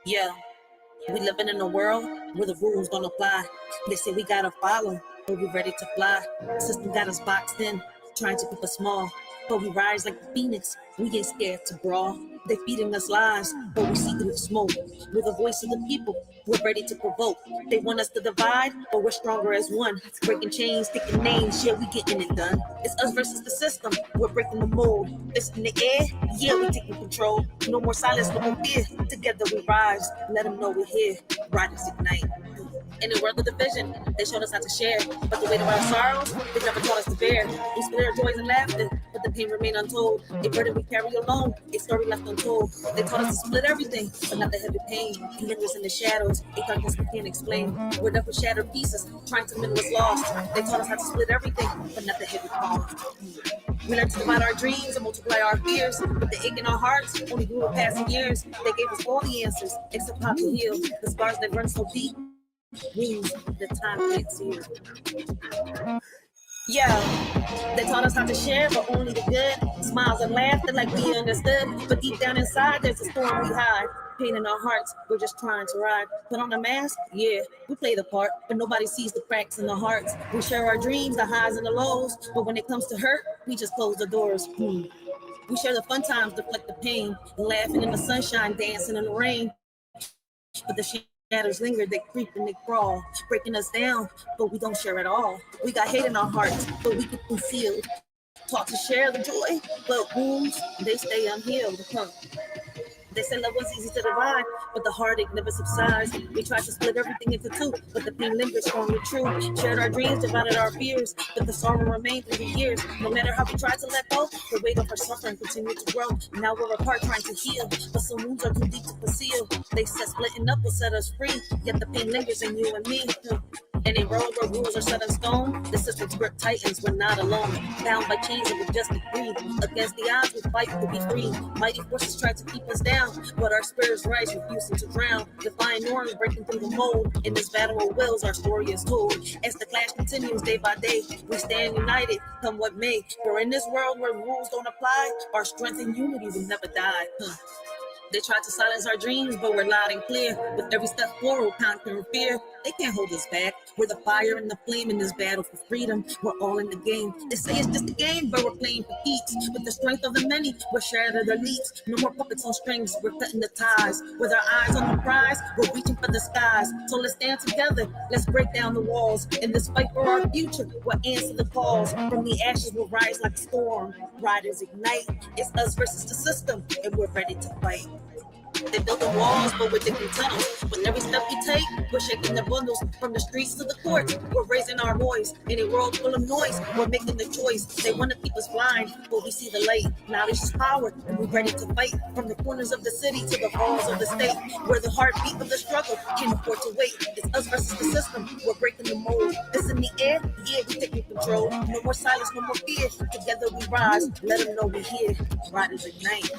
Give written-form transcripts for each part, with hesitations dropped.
Yeah, we living in a world where the rules don't apply. They say we gotta follow, but we ready to fly. The system got us boxed in, trying to keep us small. But we rise like the phoenix, we ain't scared to brawl. They feeding us lies, but we see through the smoke. We're the voice of the people, we're ready to provoke. They want us to divide, but we're stronger as one. Breaking chains, taking names, yeah, we getting it done. It's us versus the system, we're breaking the mold. It's in the air, yeah, we taking control. No more silence, no more fear. Together we rise, let them know we're here. Riders ignite. In the world of division, they showed us how to share. But the weight of our sorrows, they never taught us to bear. We split our joys and laughter, but the pain remained untold. A burden we carry alone, a story left untold. They taught us to split everything, but not the heavy pain. He lingers in the shadows, a darkness we can't explain. We're left with shattered pieces, trying to mend what's lost. They taught us how to split everything, but not the heavy cost. We learned to divide our dreams and multiply our fears, but the ache in our hearts only grew with passing years. They gave us all the answers, except how to heal the scars that run so deep. Wounds that time can't seal. Yeah, they taught us how to share, but only the good. Smiles and laughter like we understood. But deep down inside, there's a storm we hide. Pain in our hearts, we're just trying to ride. Put on a mask, yeah, we play the part, but nobody sees the cracks in the hearts. We share our dreams, the highs and the lows, but when it comes to hurt, we just close the doors. We share the fun times, deflect the pain, laughing in the sunshine, dancing in the rain. But the shadows linger, they creep and they crawl, breaking us down, but we don't share at all. We got hate in our hearts, but we keep concealed. Taught to share the joy, but wounds, they stay unhealed. They say love was easy to divide, but the heartache never subsides. We tried to split everything into two, but the pain lingers strong and true. Shared our dreams, divided our fears, but the sorrow remained through the years. No matter how we tried to let go, the weight of our suffering continued to grow. Now we're apart trying to heal, but some wounds are too deep to conceal. They said splitting up will set us free, yet the pain lingers in you and me. In a world where rules are set in stone, the system's grip tightens, we're not alone. Bound by chains of injustice greed. Against the odds, we fight to be free. Mighty forces try to keep us down, but our spirits rise, refusing to drown. Defying norms, breaking through the mold. In this battle of wills, our story is told. As the clash continues day by day, we stand united, come what may. For in this world where rules don't apply, our strength and unity will never die. They try to silence our dreams, but we're loud and clear. With every step forward, conquering fear. They can't hold us back. We're the fire and the flame in this battle for freedom. We're all in the game. They say it's just a game, but we're playing for keeps. With the strength of the many, we're shattering the leaps. No more puppets on strings, we're cutting the ties. With our eyes on the prize, we're reaching for the skies. So let's stand together, let's break down the walls. In this fight for our future, we'll answer the calls. From the ashes, we'll rise like a storm. Riders ignite. It's us versus the system, and we're ready to fight. They build the walls, but we're digging tunnels. With every step we take, we're shaking the bundles. From the streets to the courts, we're raising our voice. In a world full of noise, we're making the choice. They want to keep us blind, but we see the light. Knowledge is power, and we're ready to fight. From the corners of the city to the halls of the state, where the heartbeat of the struggle can't afford to wait. It's us versus the system, we're breaking the mold. It's in the air, yeah, we're taking control. No more silence, no more fear. Together we rise, let them know we're here. Riders ignite.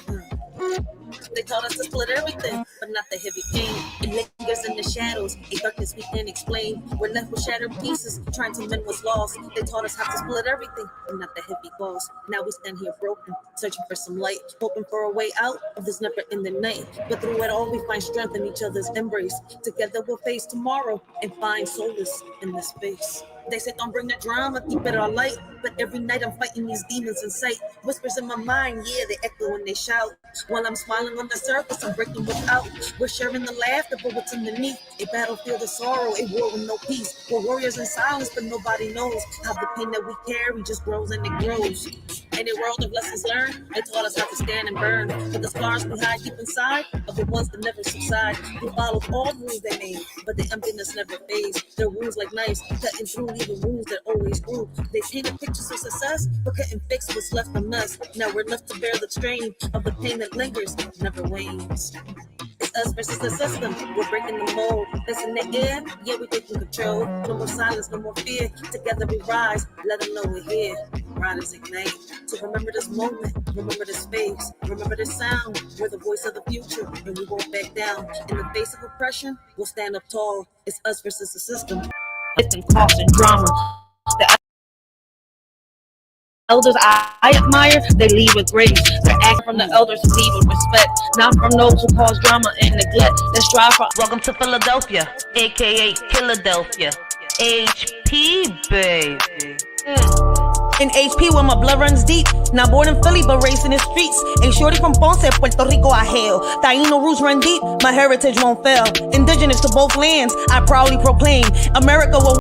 They taught us to split everything, but not the heavy pain. It lingers in the shadows, a darkness we can't explain. We're left with shattered pieces, trying to mend what's lost. They taught us how to split everything, but not the heavy cost. Now we stand here broken, searching for some light, hoping for a way out of this never-ending night. But through it all, we find strength in each other's embrace. Together we'll face tomorrow and find solace in this space. They say don't bring the drama, keep it all light. But every night I'm fighting these demons in sight. Whispers in my mind, yeah, they echo when they shout. While I'm smiling on the surface, I'm breaking without. We're sharing the laughter, but what's underneath? A battlefield of sorrow, a war with no peace. We're warriors in silence, but nobody knows how the pain that we carry just grows and it grows. In a world of lessons learned, they taught us how to stand and burn. But the scars we hide deep inside are the ones that never subside. We followed all the rules they made, but the emptiness never fades. Their wounds like knives, cutting through, leaving wounds that always grew. They painted pictures of success, but couldn't fix what's left of us. Now we're left to bear the strain of the pain that lingers, never wanes. It's us versus the system, we're breaking the mold. It's in the air, yeah, we're taking control. No more silence, no more fear. Together we rise, let them know we're here. Riders ignite. To remember this moment, remember this space, remember this sound. We're the voice of the future, and we won't back down. In the face of oppression, we'll stand up tall. It's us versus the system. Lifting cost and drama. The elders I admire, they lead with grace. They're acting from the elders who lead with respect, not from those who cause drama and neglect. Let's strive for. Welcome to Philadelphia, aka Philadelphia. HP, baby. In HP where my blood runs deep. Not born in Philly but raised in the streets. A shorty from Ponce, Puerto Rico I hail. Taino roots run deep, my heritage won't fail. Indigenous to both lands, I proudly proclaim America will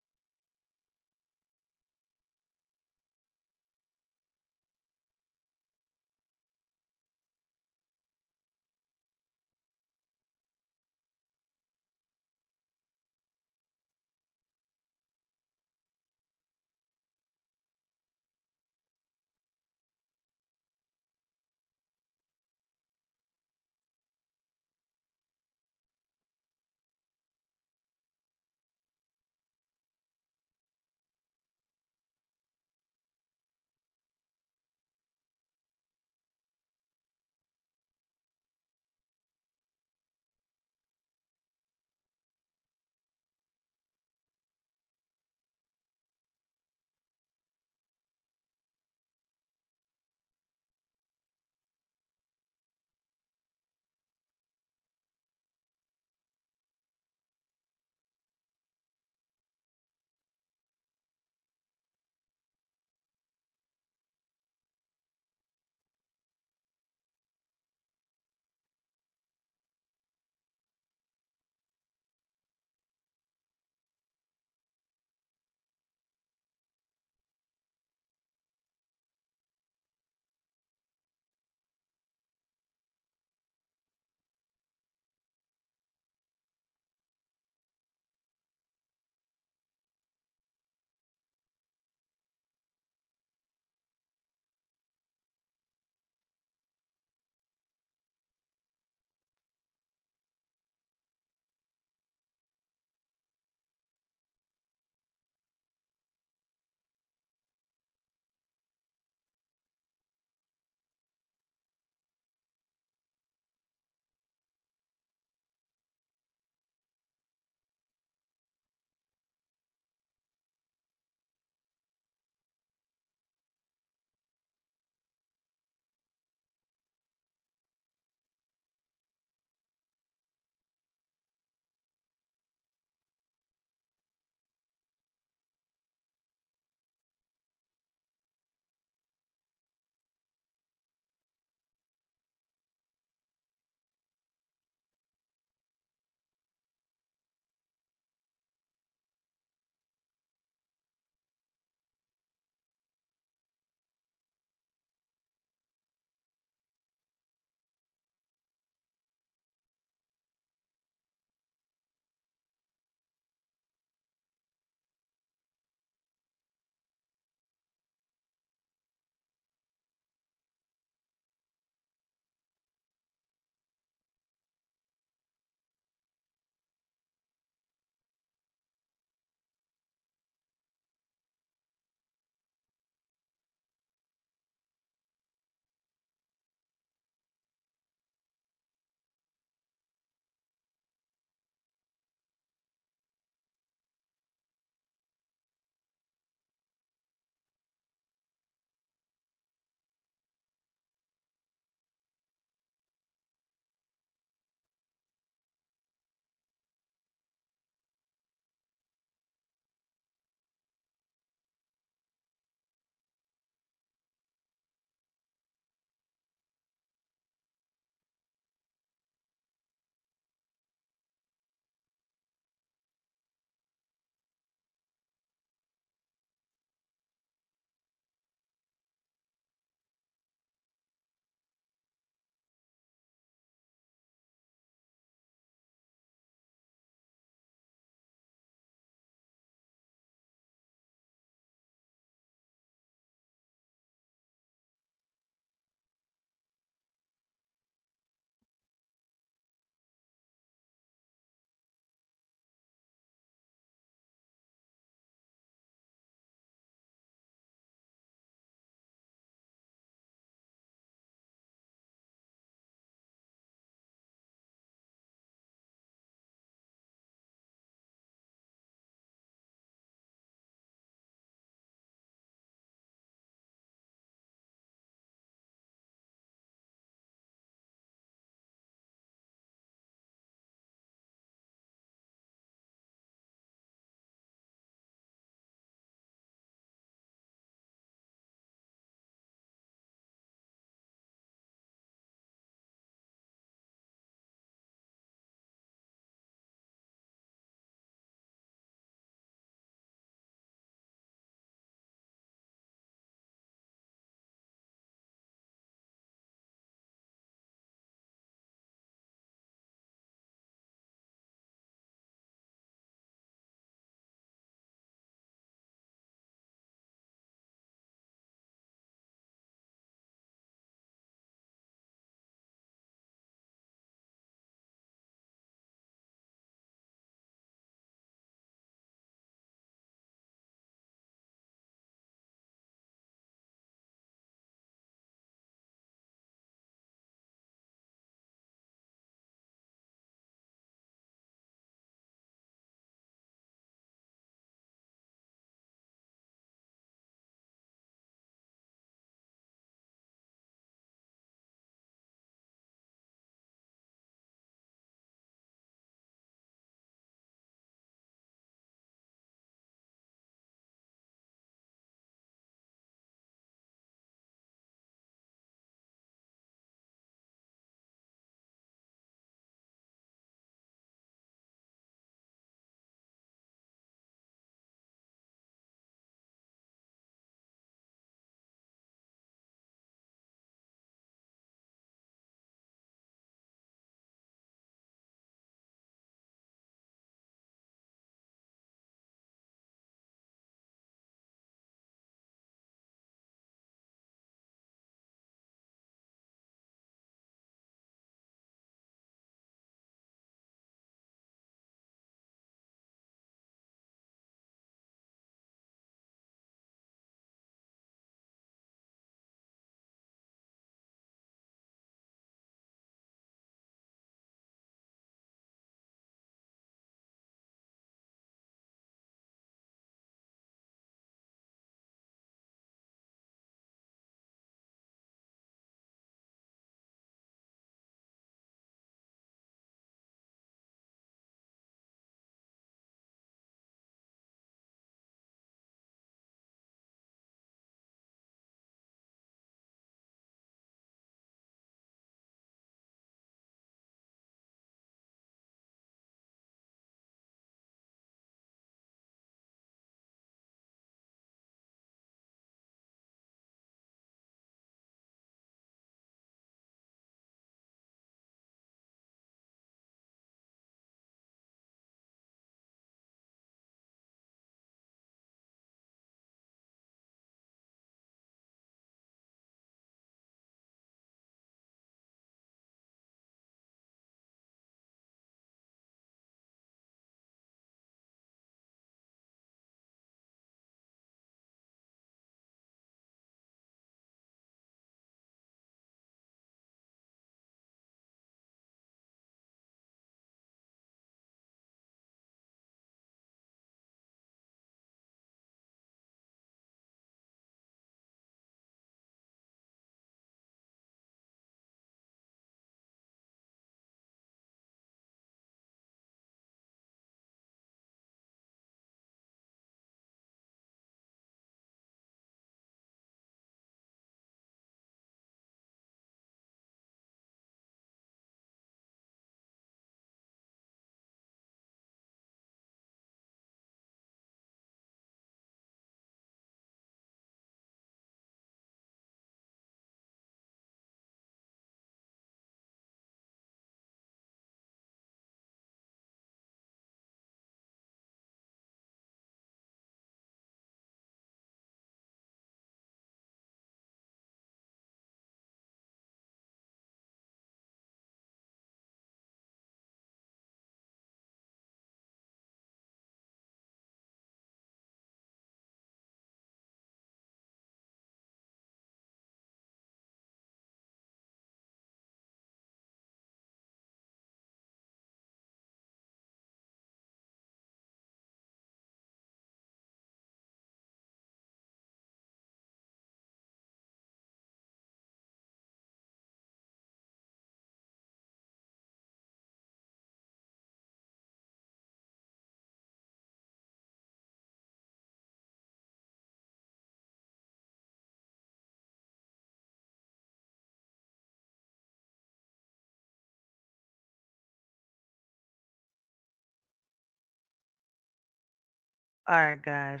All right, guys.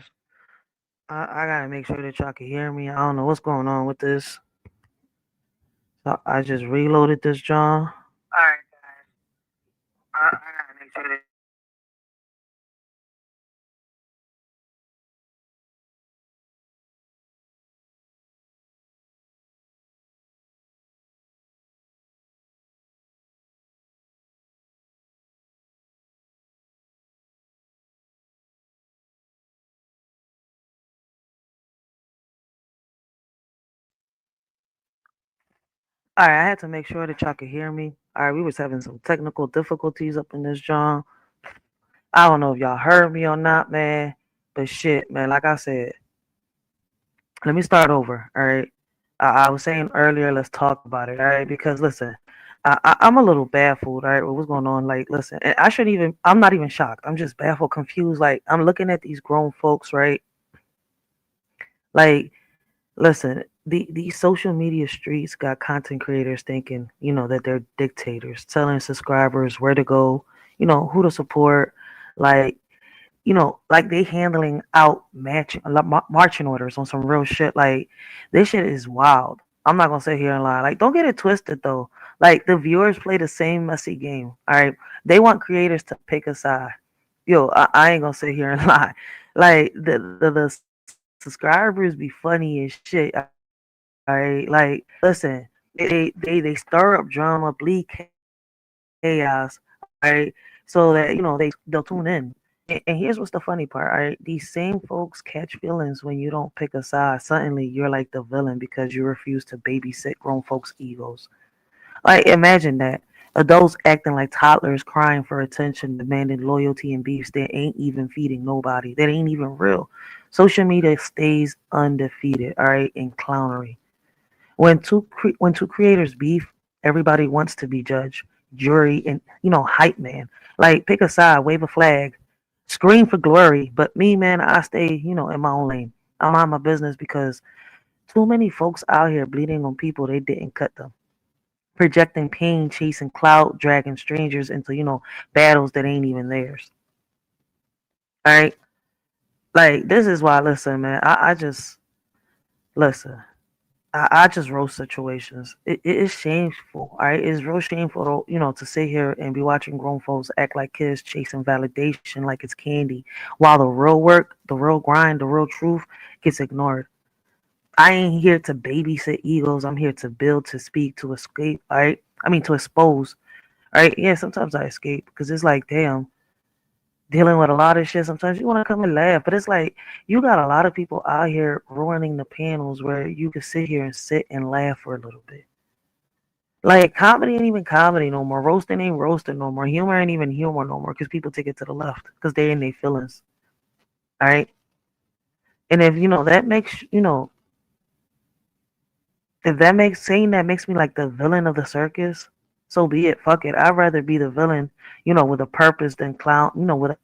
I gotta make sure that y'all can hear me. I don't know what's going on with this. So I just reloaded this, John. All right, guys. I gotta make sure that. All right, I had to make sure that y'all could hear me. All right, we was having some technical difficulties up in this, John. I don't know if y'all heard me or not, man. But shit, man. Like I said, let me start over. All right. I was saying earlier, let's talk about it. All right, because listen, I'm a little baffled. All right, with what's going on? Like, listen, and I shouldn't even. I'm not even shocked. I'm just baffled, confused. Like, I'm looking at these grown folks, right? Like, listen, these social media streets got content creators thinking, that they're dictators, telling subscribers where to go, who to support, like, like they handling out marching orders on some real shit. Like, this shit is wild. I'm not gonna sit here and lie. Like, don't get it twisted though. Like, the viewers play the same messy game. All right, they want creators to pick a side. Yo, I ain't gonna sit here and lie. Like, the subscribers be funny as shit. All right, like, listen, they stir up drama, bleed chaos. All right, so that they'll tune in. And here's what's the funny part, all right? These same folks catch feelings when you don't pick a side. Suddenly, you're like the villain because you refuse to babysit grown folks' egos. Like, imagine that. Adults acting like toddlers, crying for attention, demanding loyalty and beefs that ain't even feeding nobody. That ain't even real. Social media stays undefeated, all right, in clownery. When two creators beef, everybody wants to be judge, jury, and hype man. Like, pick a side, wave a flag, scream for glory. But me, man, I stay in my own lane. I mind my business because too many folks out here bleeding on people they didn't cut them, projecting pain, chasing clout, dragging strangers into battles that ain't even theirs. All right, like, this is why. Listen, man, I just listen. I just roast situations. It is shameful. All right, it's real shameful, to sit here and be watching grown folks act like kids chasing validation like it's candy, while the real work, the real grind, the real truth gets ignored. I ain't here to babysit egos. I'm here to build, to speak, to escape. All right, I mean to expose. All right, yeah. Sometimes I escape because it's like, damn, dealing with a lot of shit. Sometimes you want to come and laugh, but it's like you got a lot of people out here ruining the panels where you can sit here and sit and laugh for a little bit. Like, comedy ain't even comedy no more. Roasting ain't roasting no more. Humor ain't even humor no more because people take it to the left because they're in their feelings. All right, and if that makes if that makes saying that makes me like the villain of the circus, so be it. Fuck it. I'd rather be the villain, with a purpose than clown,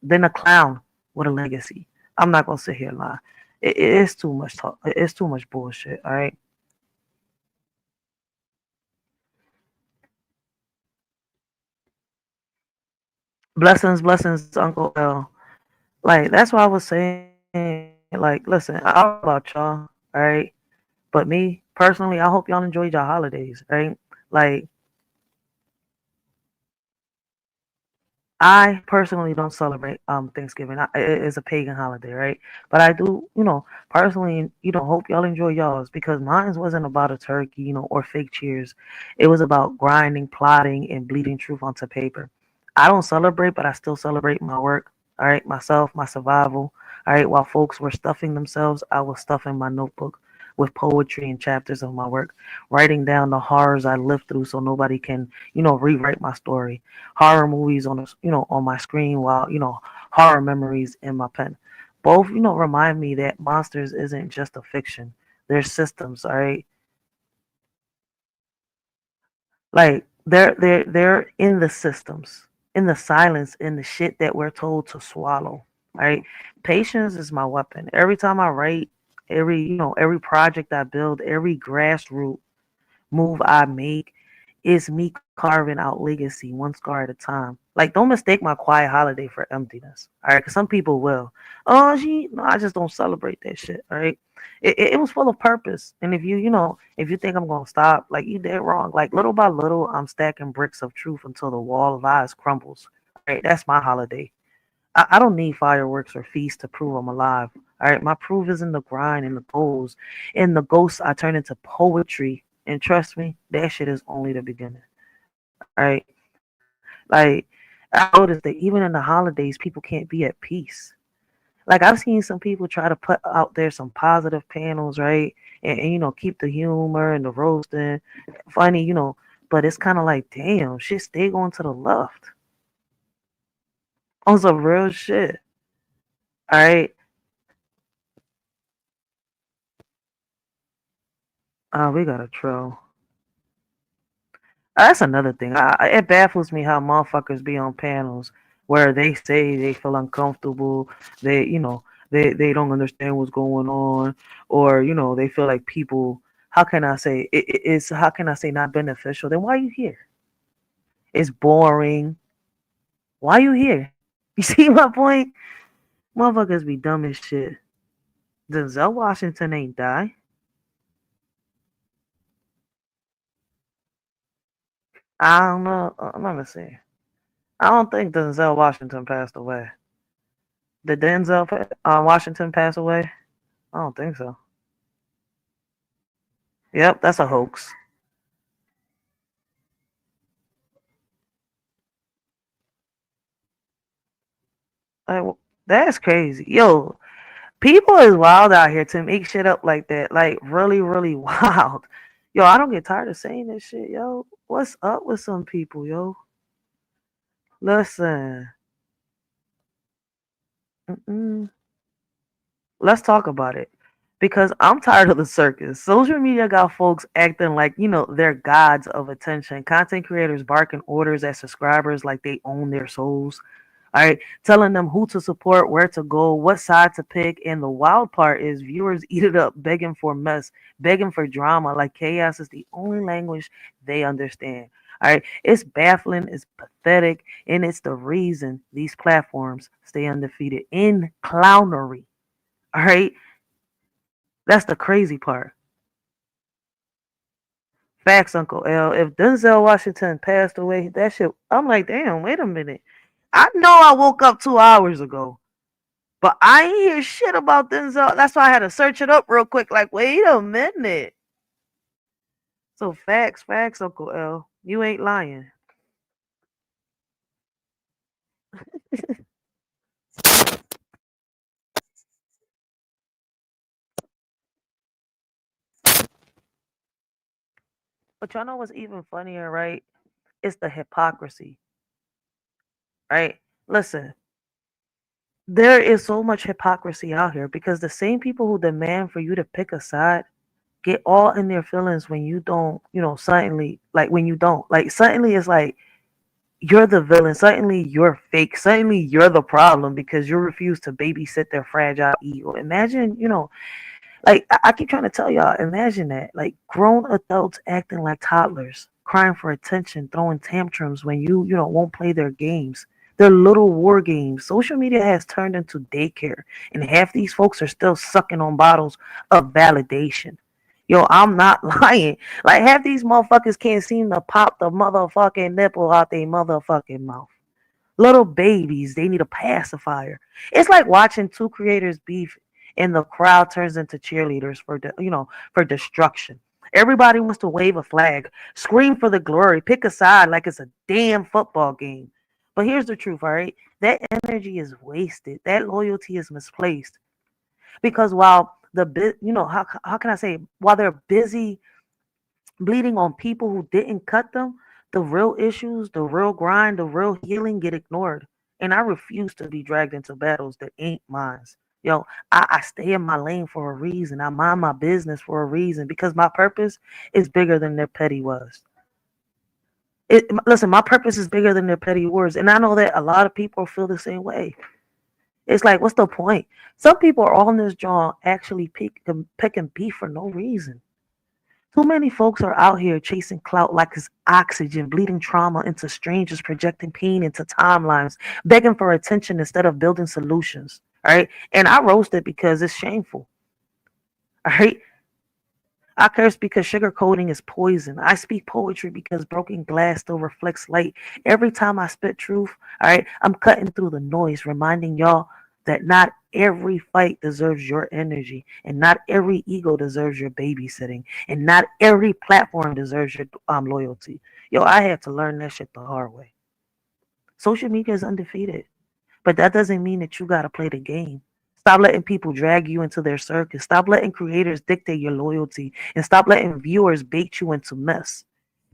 than a clown with a legacy. I'm not gonna sit here and lie. It's too much talk. It's too much bullshit. All right. Blessings, blessings, Uncle L. Like, that's what I was saying. Like, listen, I don't know about y'all. All right. But me personally, I hope y'all enjoyed your holidays. Right. Like, I personally don't celebrate Thanksgiving. It's a pagan holiday, right? But I do, personally, hope y'all enjoy y'all's because mine wasn't about a turkey, or fake cheers. It was about grinding, plotting, and bleeding truth onto paper. I don't celebrate, but I still celebrate my work, all right, myself, my survival, all right. While folks were stuffing themselves, I was stuffing my notebook with poetry and chapters of my work, writing down the horrors I lived through so nobody can, rewrite my story. Horror movies on my screen, while horror memories in my pen. Both remind me that monsters isn't just a fiction. They're systems, all right. Like, they're in the systems, in the silence, in the shit that we're told to swallow. Right? Patience is my weapon. Every time I write, every project I build, every grassroots move I make, It's me carving out legacy one scar at a time. Like, don't mistake my quiet holiday for emptiness. All right, because some people will. Oh, no, I just don't celebrate that shit. All right, it was full of purpose. And if if you think I'm gonna stop, like, you dead wrong. Like, little by little, I'm stacking bricks of truth until the wall of eyes crumbles. All right, that's my holiday. I don't need fireworks or feasts to prove I'm alive. All right, my proof is in the grind and the goals, and the ghosts I turn into poetry. And trust me, that shit is only the beginning. All right, like, I noticed that even in the holidays, people can't be at peace. Like, I've seen some people try to put out there some positive panels, right, and keep the humor and the roasting funny, but it's kind of like, damn, shit, stay going to the left on some real shit. All right. We got a troll. That's another thing. It baffles me how motherfuckers be on panels where they say they feel uncomfortable. They don't understand what's going on, or they feel like people. How can I say it's? How can I say not beneficial? Then why are you here? It's boring. Why you here? You see my point? Motherfuckers be dumb as shit. Denzel Washington ain't die. I don't know. Let me see. I don't think Denzel Washington passed away. Did Washington pass away? I don't think so. Yep, that's a hoax. Like, that's crazy. Yo, people is wild out here to make shit up like that. Like, really, really wild. Yo, I don't get tired of saying this shit, yo. What's up with some people, yo? Listen. Mm-mm. Let's talk about it. Because I'm tired of the circus. Social media got folks acting like, they're gods of attention. Content creators barking orders at subscribers like they own their souls. All right, telling them who to support, where to go, what side to pick. And the wild part is viewers eat it up, begging for mess, begging for drama, like chaos is the only language they understand. All right, it's baffling, it's pathetic, and it's the reason these platforms stay undefeated in clownery. All right, that's the crazy part. Facts, Uncle L. If Denzel Washington passed away, that shit, I'm like, damn, wait a minute. I know I woke up 2 hours ago. But I ain't hear shit about Denzel. That's why I had to search it up real quick. Like, wait a minute. So facts, Uncle L. You ain't lying. But y'all know what's even funnier, right? It's the hypocrisy, right? Listen, there is so much hypocrisy out here because the same people who demand for you to pick a side get all in their feelings when you don't, suddenly, like when you don't. Like, suddenly it's like, you're the villain. Suddenly you're fake. Suddenly you're the problem because you refuse to babysit their fragile ego. Imagine, like I keep trying to tell y'all, imagine that. Like, grown adults acting like toddlers, crying for attention, throwing tantrums when you won't play their games. Their little war games. Social media has turned into daycare, and half these folks are still sucking on bottles of validation. Yo, I'm not lying. Like, half these motherfuckers can't seem to pop the motherfucking nipple out their motherfucking mouth. Little babies, they need a pacifier. It's like watching two creators beef and the crowd turns into cheerleaders for destruction. Everybody wants to wave a flag, scream for the glory, pick a side like it's a damn football game. But here's the truth, all right? That energy is wasted. That loyalty is misplaced because while how can I say, while they're busy bleeding on people who didn't cut them, the real issues, the real grind, the real healing get ignored. And I refuse to be dragged into battles that ain't mine. Yo, I stay in my lane for a reason. I mind my business for a reason because my purpose is bigger than their petty was. Listen, my purpose is bigger than their petty words. And I know that a lot of people feel the same way. It's like, what's the point? Some people are on this jaw actually picking beef for no reason. Too many folks are out here chasing clout like it's oxygen, bleeding trauma into strangers, projecting pain into timelines, begging for attention instead of building solutions. All right. And I roast it because it's shameful. All right. I curse because sugarcoating is poison. I speak poetry because broken glass still reflects light. Every time I spit truth, all right, I'm cutting through the noise, reminding y'all that not every fight deserves your energy, and not every ego deserves your babysitting, and not every platform deserves your loyalty. Yo, I had to learn that shit the hard way. Social media is undefeated. But that doesn't mean that you got to play the game. Stop letting people drag you into their circus. Stop letting creators dictate your loyalty. And stop letting viewers bait you into mess.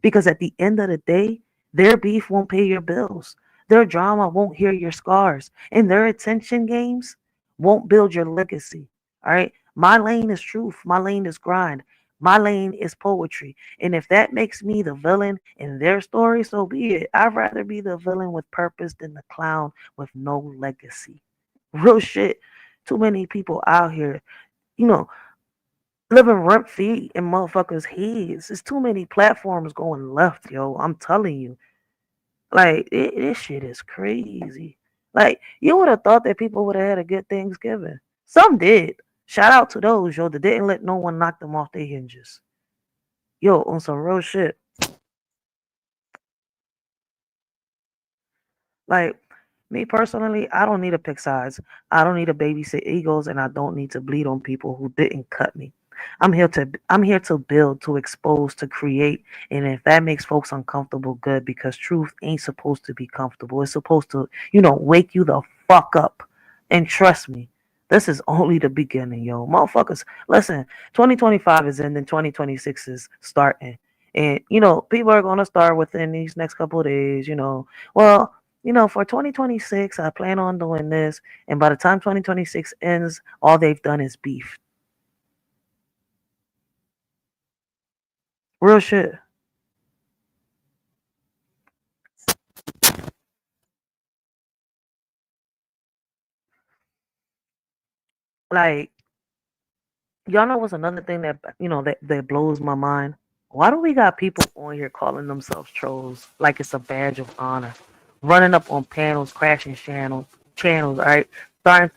Because at the end of the day, their beef won't pay your bills. Their drama won't heal your scars. And their attention games won't build your legacy. All right? My lane is truth. My lane is grind. My lane is poetry. And if that makes me the villain in their story, so be it. I'd rather be the villain with purpose than the clown with no legacy. Real shit. Too many people out here, you know, living rent free in motherfuckers' heads. There's too many platforms going left, yo. I'm telling you. Like, this shit is crazy. Like, you would have thought that people would have had a good Thanksgiving. Some did. Shout out to those, yo, that didn't let no one knock them off their hinges. Yo, on some real shit. Like, me personally, I don't need to pick sides. I don't need to babysit egos, and I don't need to bleed on people who didn't cut me. I'm here to build, to expose, to create. And if that makes folks uncomfortable, good, because truth ain't supposed to be comfortable. It's supposed to, wake you the fuck up. And trust me, this is only the beginning, yo. Motherfuckers, listen, 2025 is ending, 2026 is starting. And people are gonna start within these next couple of days, Well, for 2026, I plan on doing this. And by the time 2026 ends, all they've done is beef. Real shit. Like, y'all know what's another thing that blows my mind? Why do we got people on here calling themselves trolls like it's a badge of honor? Running up on panels, crashing channels, all right? Starting,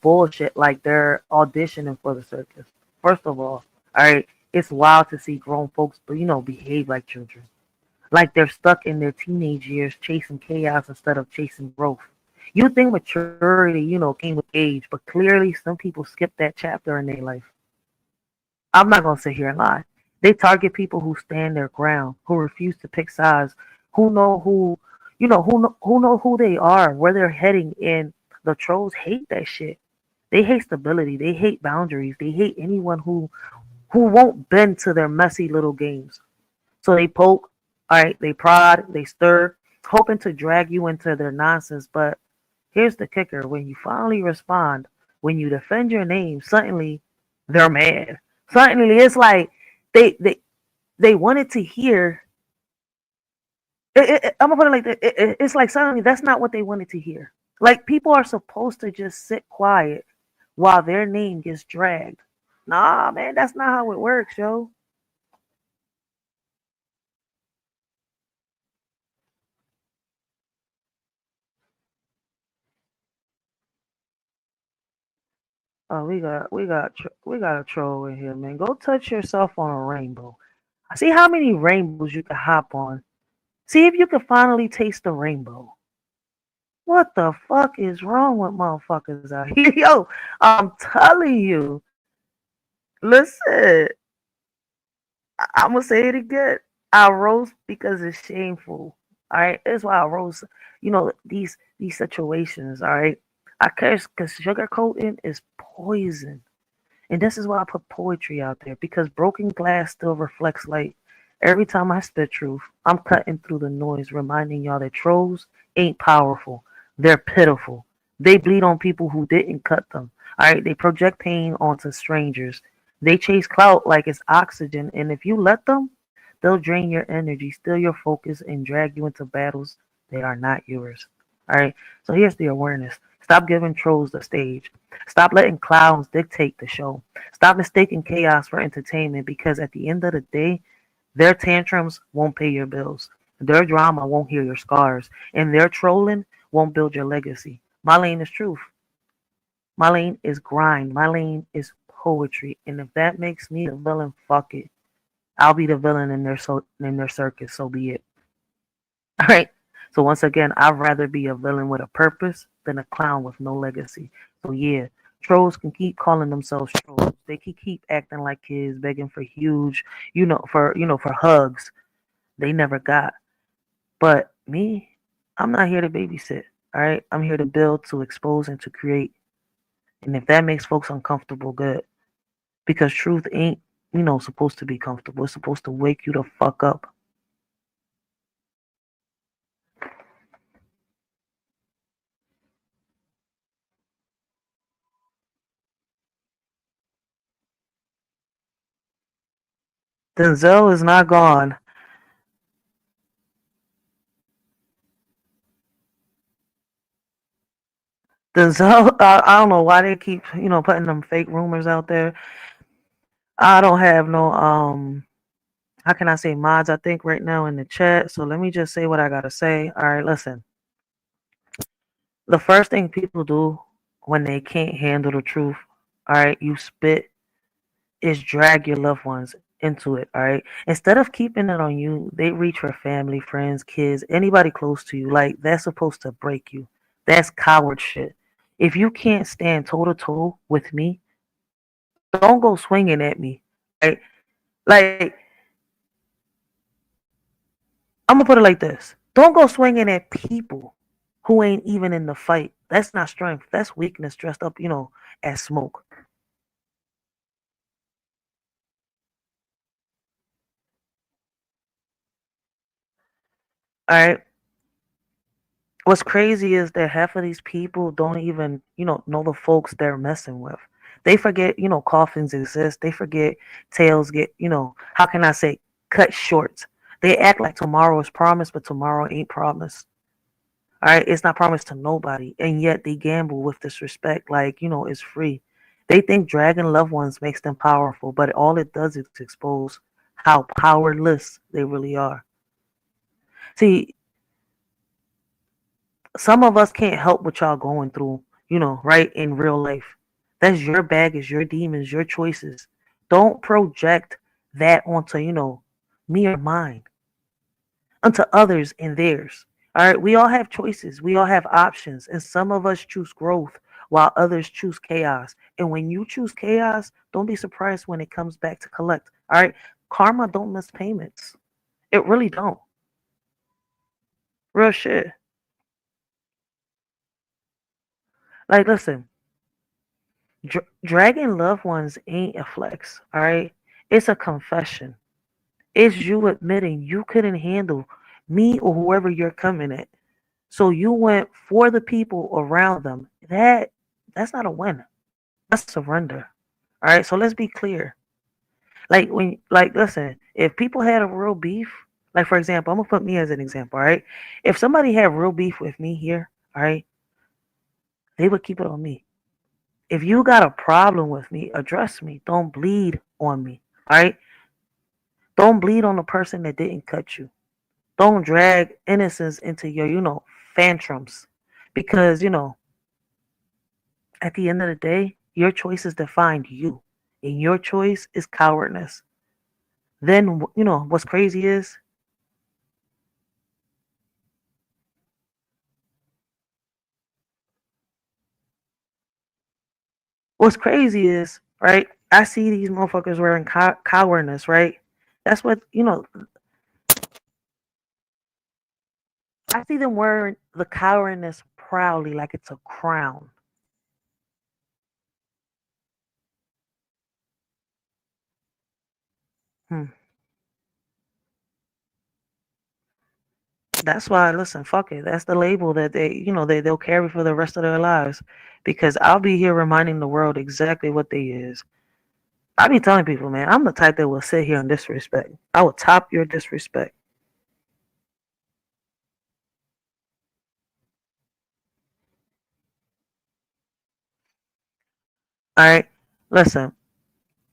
bullshit like they're auditioning for the circus. First of all right, it's wild to see grown folks, behave like children. Like they're stuck in their teenage years chasing chaos instead of chasing growth. You think maturity, came with age, but clearly some people skip that chapter in their life. I'm not gonna sit here and lie. They target people who stand their ground, who refuse to pick sides, who know who, who know who they are, where they're heading, and the trolls hate that shit. They hate stability. They hate boundaries. They hate anyone who won't bend to their messy little games. So they poke, all right, they prod, they stir, hoping to drag you into their nonsense. But here's the kicker: when you finally respond, when you defend your name, suddenly they're mad. Suddenly it's like they wanted to hear. I'm gonna put it like that. It's like suddenly that's not what they wanted to hear. Like people are supposed to just sit quiet while their name gets dragged. Nah, man, that's not how it works, yo. Oh, we got a troll in here, man. Go touch yourself on a rainbow. See how many rainbows you can hop on. See if you can finally taste the rainbow. What the fuck is wrong with motherfuckers out here? Yo, I'm telling you. Listen, I'm gonna say it again. I roast because it's shameful. All right, that's why I roast. These situations. All right, I curse because sugarcoating is poison. And this is why I put poetry out there because broken glass still reflects light. Every time I spit truth, I'm cutting through the noise, reminding y'all that trolls ain't powerful. They're pitiful. They bleed on people who didn't cut them. All right, they project pain onto strangers. They chase clout like it's oxygen, and if you let them, they'll drain your energy, steal your focus, and drag you into battles that are not yours. All right, so here's the awareness. Stop giving trolls the stage. Stop letting clowns dictate the show. Stop mistaking chaos for entertainment because at the end of the day, their tantrums won't pay your bills. Their drama won't heal your scars. And their trolling won't build your legacy. My lane is truth. My lane is grind. My lane is poetry. And if that makes me the villain, fuck it. I'll be the villain in their circus, so be it. All right. So once again, I'd rather be a villain with a purpose than a clown with no legacy. So yeah, trolls can keep calling themselves trolls. They can keep acting like kids, begging for huge, for hugs they never got. But me, I'm not here to babysit. All right, I'm here to build, to expose, and to create. And if that makes folks uncomfortable, good. Because truth ain't, supposed to be comfortable. It's supposed to wake you the fuck up. Denzel is not gone. Denzel, I don't know why they keep, putting them fake rumors out there. I don't have no, how can I say mods, I think, right now in the chat. So let me just say what I gotta say. All right, listen. The first thing people do when they can't handle the truth, all right, you spit, is drag your loved ones into it, all right? Instead of keeping it on you, they reach for family, friends, kids, anybody close to you. Like, that's supposed to break you. That's coward shit. If you can't stand toe to toe with me, don't go swinging at me, right? Like, I'm gonna put it like this: don't go swinging at people who ain't even in the fight. That's not strength. That's weakness dressed up, as smoke. All right. What's crazy is that half of these people don't even, know the folks they're messing with. They forget, coffins exist. They forget tails get, how can I say, cut short. They act like tomorrow is promised, but tomorrow ain't promised. All right, it's not promised to nobody, and yet they gamble with disrespect, like it's free. They think dragging loved ones makes them powerful, but all it does is expose how powerless they really are. See, some of us can't help what y'all going through, right in real life. That's your baggage, your demons, your choices. Don't project that onto, me or mine, onto others and theirs. All right, we all have choices, we all have options, and some of us choose growth while others choose chaos. And when you choose chaos, don't be surprised when it comes back to collect. All right, karma don't miss payments. It really don't. Real shit. Like, listen, dragging loved ones ain't a flex, all right? It's a confession. It's you admitting you couldn't handle me or whoever you're coming at. So you went for the people around them. That's not a win. That's surrender. All right. So let's be clear. Listen, if people had a real beef, like for example, I'm gonna put me as an example, all right? If somebody had real beef with me here, all right, they would keep it on me. If you got a problem with me, address me. Don't bleed on me. All right. Don't bleed on the person that didn't cut you. Don't drag innocence into your, tantrums. Because, at the end of the day, your choices defined you. And your choice is cowardness. Then, what's crazy is, right? I see these motherfuckers wearing cowardness, right? That's what, I see them wearing the cowardness proudly like it's a crown. Hmm. That's why, listen, fuck it. That's the label that they'll carry for the rest of their lives. Because I'll be here reminding the world exactly what they is. I be telling people, man, I'm the type that will sit here and disrespect. I will top your disrespect. All right. Listen,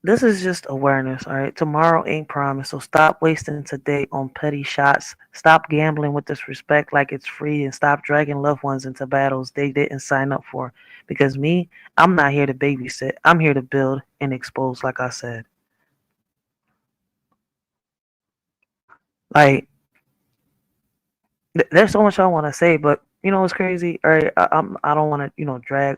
this is just awareness. All right. Tomorrow ain't promised. So stop wasting today on petty shots. Stop gambling with disrespect like it's free, and stop dragging loved ones into battles they didn't sign up for. Because me, I'm not here to babysit. I'm here to build and expose, like I said. Like, there's so much I want to say, but you know what's crazy? All right, I don't want to drag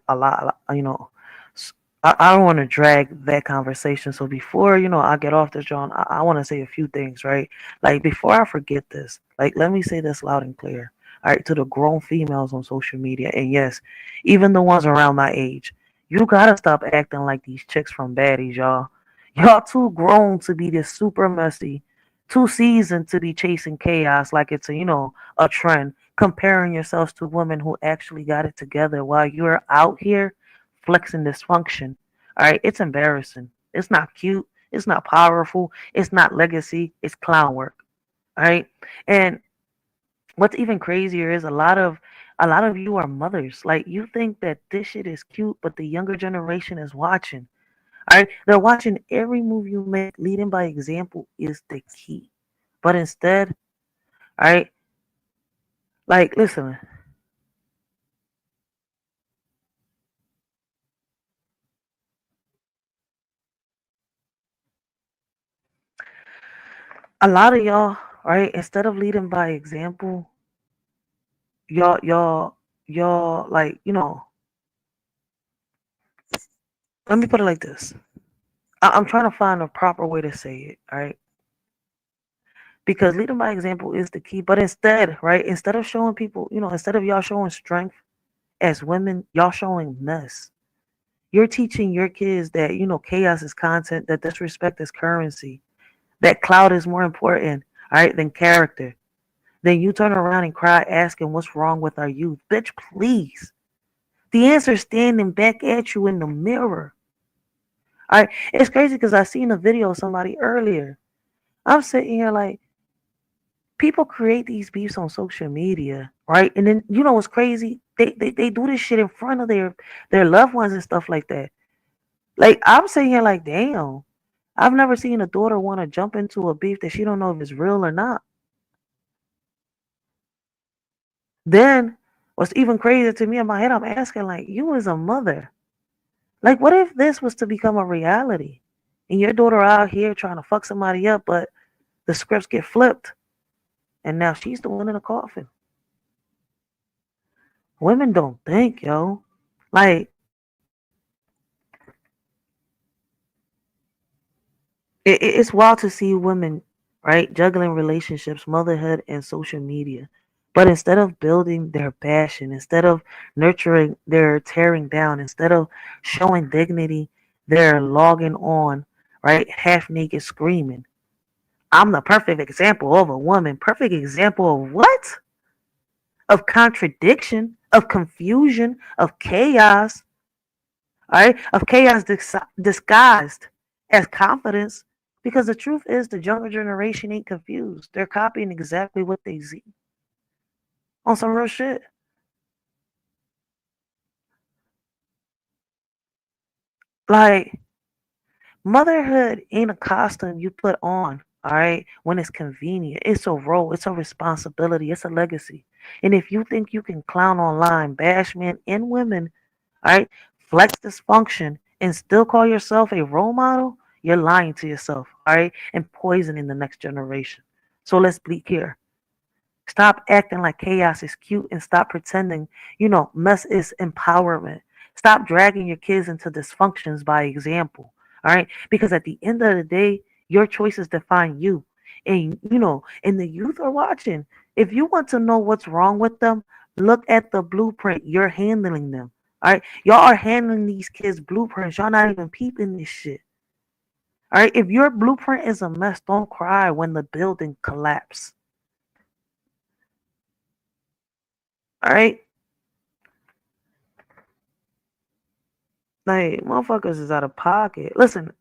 I don't want to drag that conversation. So before I get off this, John, I want to say a few things, right? Like before I forget this, like let me say this loud and clear. All right, to the grown females on social media, and yes, even the ones around my age, you gotta stop acting like these chicks from Baddies, y'all. Y'all too grown to be this super messy, too seasoned to be chasing chaos like it's a trend, comparing yourselves to women who actually got it together while you're out here flexing dysfunction. All right, it's embarrassing. It's not cute. It's not powerful. It's not legacy. It's clown work. All right, and what's even crazier is a lot of you are mothers. Like you think that this shit is cute, but the younger generation is watching. All right, they're watching every move you make. Leading by example is the key. But instead, all right, like listen, a lot of y'all, right, instead of leading by example, y'all like, let me put it like this. I'm trying to find a proper way to say it, all right? Because leading by example is the key. But instead, right, instead of showing people, instead of y'all showing strength as women, y'all showing mess. You're teaching your kids that, chaos is content, that disrespect is currency, that cloud is more important, all right, than character. Then you turn around and cry asking what's wrong with our youth. Bitch, please. The answer is standing back at you in the mirror. All right. It's crazy because I seen a video of somebody earlier. I'm sitting here like, people create these beefs on social media, right? And then you know what's crazy? They do this shit in front of their loved ones and stuff like that. Like I'm sitting here like, damn. I've never seen a daughter want to jump into a beef that she don't know if it's real or not. Then what's even crazier to me in my head, I'm asking like, you as a mother, like what if this was to become a reality? And your daughter out here trying to fuck somebody up, but the scripts get flipped and now she's the one in the coffin. Women don't think, yo. Like it's wild to see women, right, juggling relationships, motherhood, and social media. But instead of building their passion, instead of nurturing their tearing down, instead of showing dignity, they're logging on, right, half naked screaming. I'm the perfect example of a woman. Perfect example of what? Of contradiction, of confusion, of chaos, all right? Of chaos disguised as confidence. Because the truth is, the younger generation ain't confused. They're copying exactly what they see on some real shit. Like, motherhood ain't a costume you put on, all right, when it's convenient. It's a role, it's a responsibility, it's a legacy. And if you think you can clown online, bash men and women, all right, flex dysfunction, and still call yourself a role model, you're lying to yourself, all right, and poisoning the next generation. So let's be clear. Stop acting like chaos is cute and stop pretending, mess is empowerment. Stop dragging your kids into dysfunctions by example. All right? Because at the end of the day, your choices define you. And the youth are watching. If you want to know what's wrong with them, look at the blueprint. You're handling them. All right? Y'all are handling these kids' blueprints. Y'all not even peeping this shit. All right? If your blueprint is a mess, don't cry when the building collapses. All right? Like, motherfuckers is out of pocket. Listen,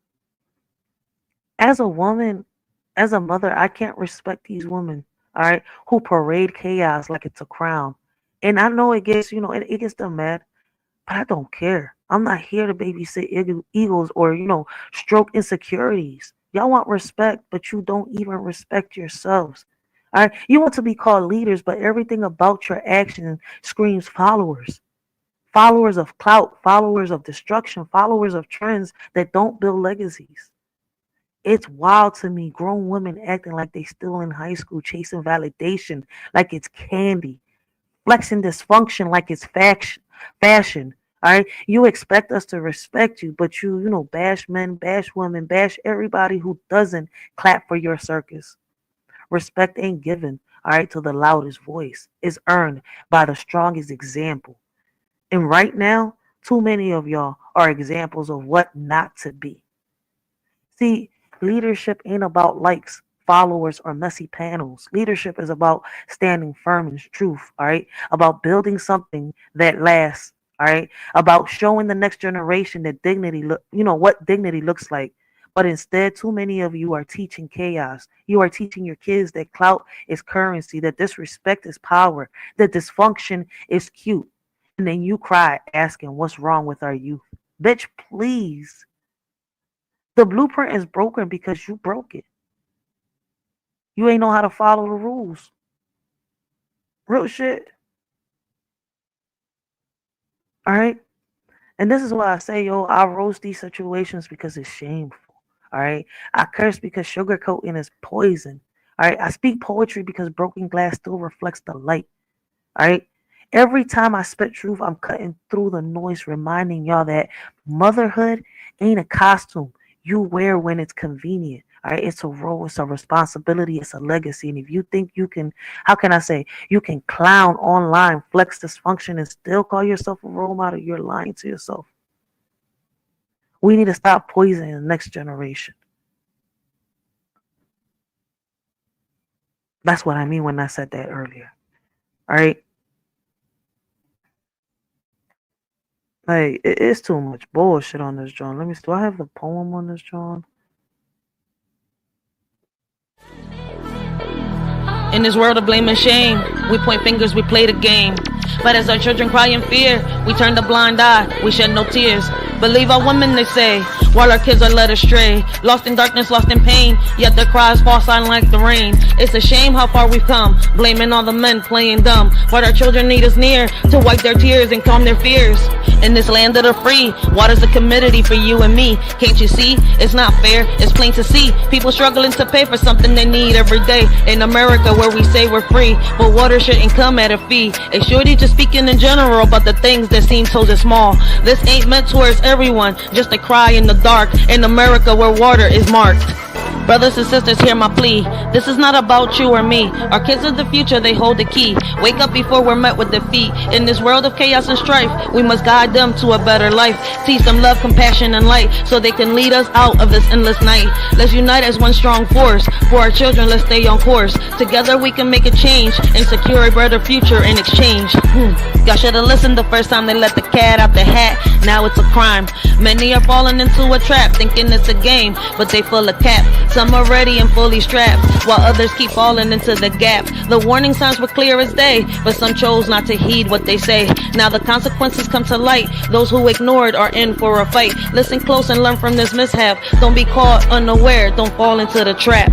as a woman, as a mother, I can't respect these women, all right, who parade chaos like it's a crown. And I know it gets them mad, but I don't care. I'm not here to babysit egos or, stroke insecurities. Y'all want respect, but you don't even respect yourselves. All right. You want to be called leaders, but everything about your action screams followers. Followers of clout, followers of destruction, followers of trends that don't build legacies. It's wild to me, grown women acting like they still in high school, chasing validation like it's candy, flexing dysfunction like it's fashion. All right, you expect us to respect you, but you bash men, bash women, bash everybody who doesn't clap for your circus. Respect ain't given, all right, to the loudest voice. It's earned by the strongest example. And right now, too many of y'all are examples of what not to be. See, leadership ain't about likes, followers, or messy panels. Leadership is about standing firm in truth, all right? About building something that lasts, all right? About showing the next generation that what dignity looks like. But instead, too many of you are teaching chaos. You are teaching your kids that clout is currency, that disrespect is power, that dysfunction is cute. And then you cry asking what's wrong with our youth. Bitch, please. The blueprint is broken because you broke it. You ain't know how to follow the rules. Real shit. All right? And this is why I say, I roast these situations because it's shameful. All right? I curse because sugarcoating is poison. All right? I speak poetry because broken glass still reflects the light. All right? Every time I spit truth, I'm cutting through the noise, reminding y'all that motherhood ain't a costume you wear when it's convenient. All right, it's a role, it's a responsibility, it's a legacy. And if you think you can, you can clown online, flex dysfunction, and still call yourself a role model, you're lying to yourself. We need to stop poisoning the next generation. That's what I mean when I said that earlier. All right. Like, it's too much bullshit on this John. Let me see. Do I have the poem on this John? In this world of blame and shame, we point fingers, we play the game. But as our children cry in fear, we turn the blind eye, we shed no tears. Believe our women, they say, while our kids are led astray. Lost in darkness, lost in pain, yet their cries fall silent like the rain. It's a shame how far we've come, blaming all the men playing dumb. But our children need us near to wipe their tears and calm their fears. In this land of the free, water's a commodity for you and me. Can't you see? It's not fair, it's plain to see. People struggling to pay for something they need every day. In America where we say we're free, but water shouldn't come at a fee. A Shorty just speaking in general about the things that seem so small. This ain't meant towards everyone, just a cry in the dark. In America where water is marked. Brothers and sisters, hear my plea. This is not about you or me. Our kids are the future, they hold the key. Wake up before we're met with defeat. In this world of chaos and strife, we must guide them to a better life. Teach them love, compassion, and light, so they can lead us out of this endless night. Let's unite as one strong force. For our children, let's stay on course. Together we can make a change and secure a better future in exchange. Y'all should have listened the first time they let the cat out the hat. Now it's a crime. Many are falling into a trap, thinking it's a game, but they full of cap. Some are ready and fully strapped, while others keep falling into the gap. The warning signs were clear as day, but some chose not to heed what they say. Now the consequences come to light. Those who ignored are in for a fight. Listen close and learn from this mishap. Don't be caught unaware, don't fall into the trap.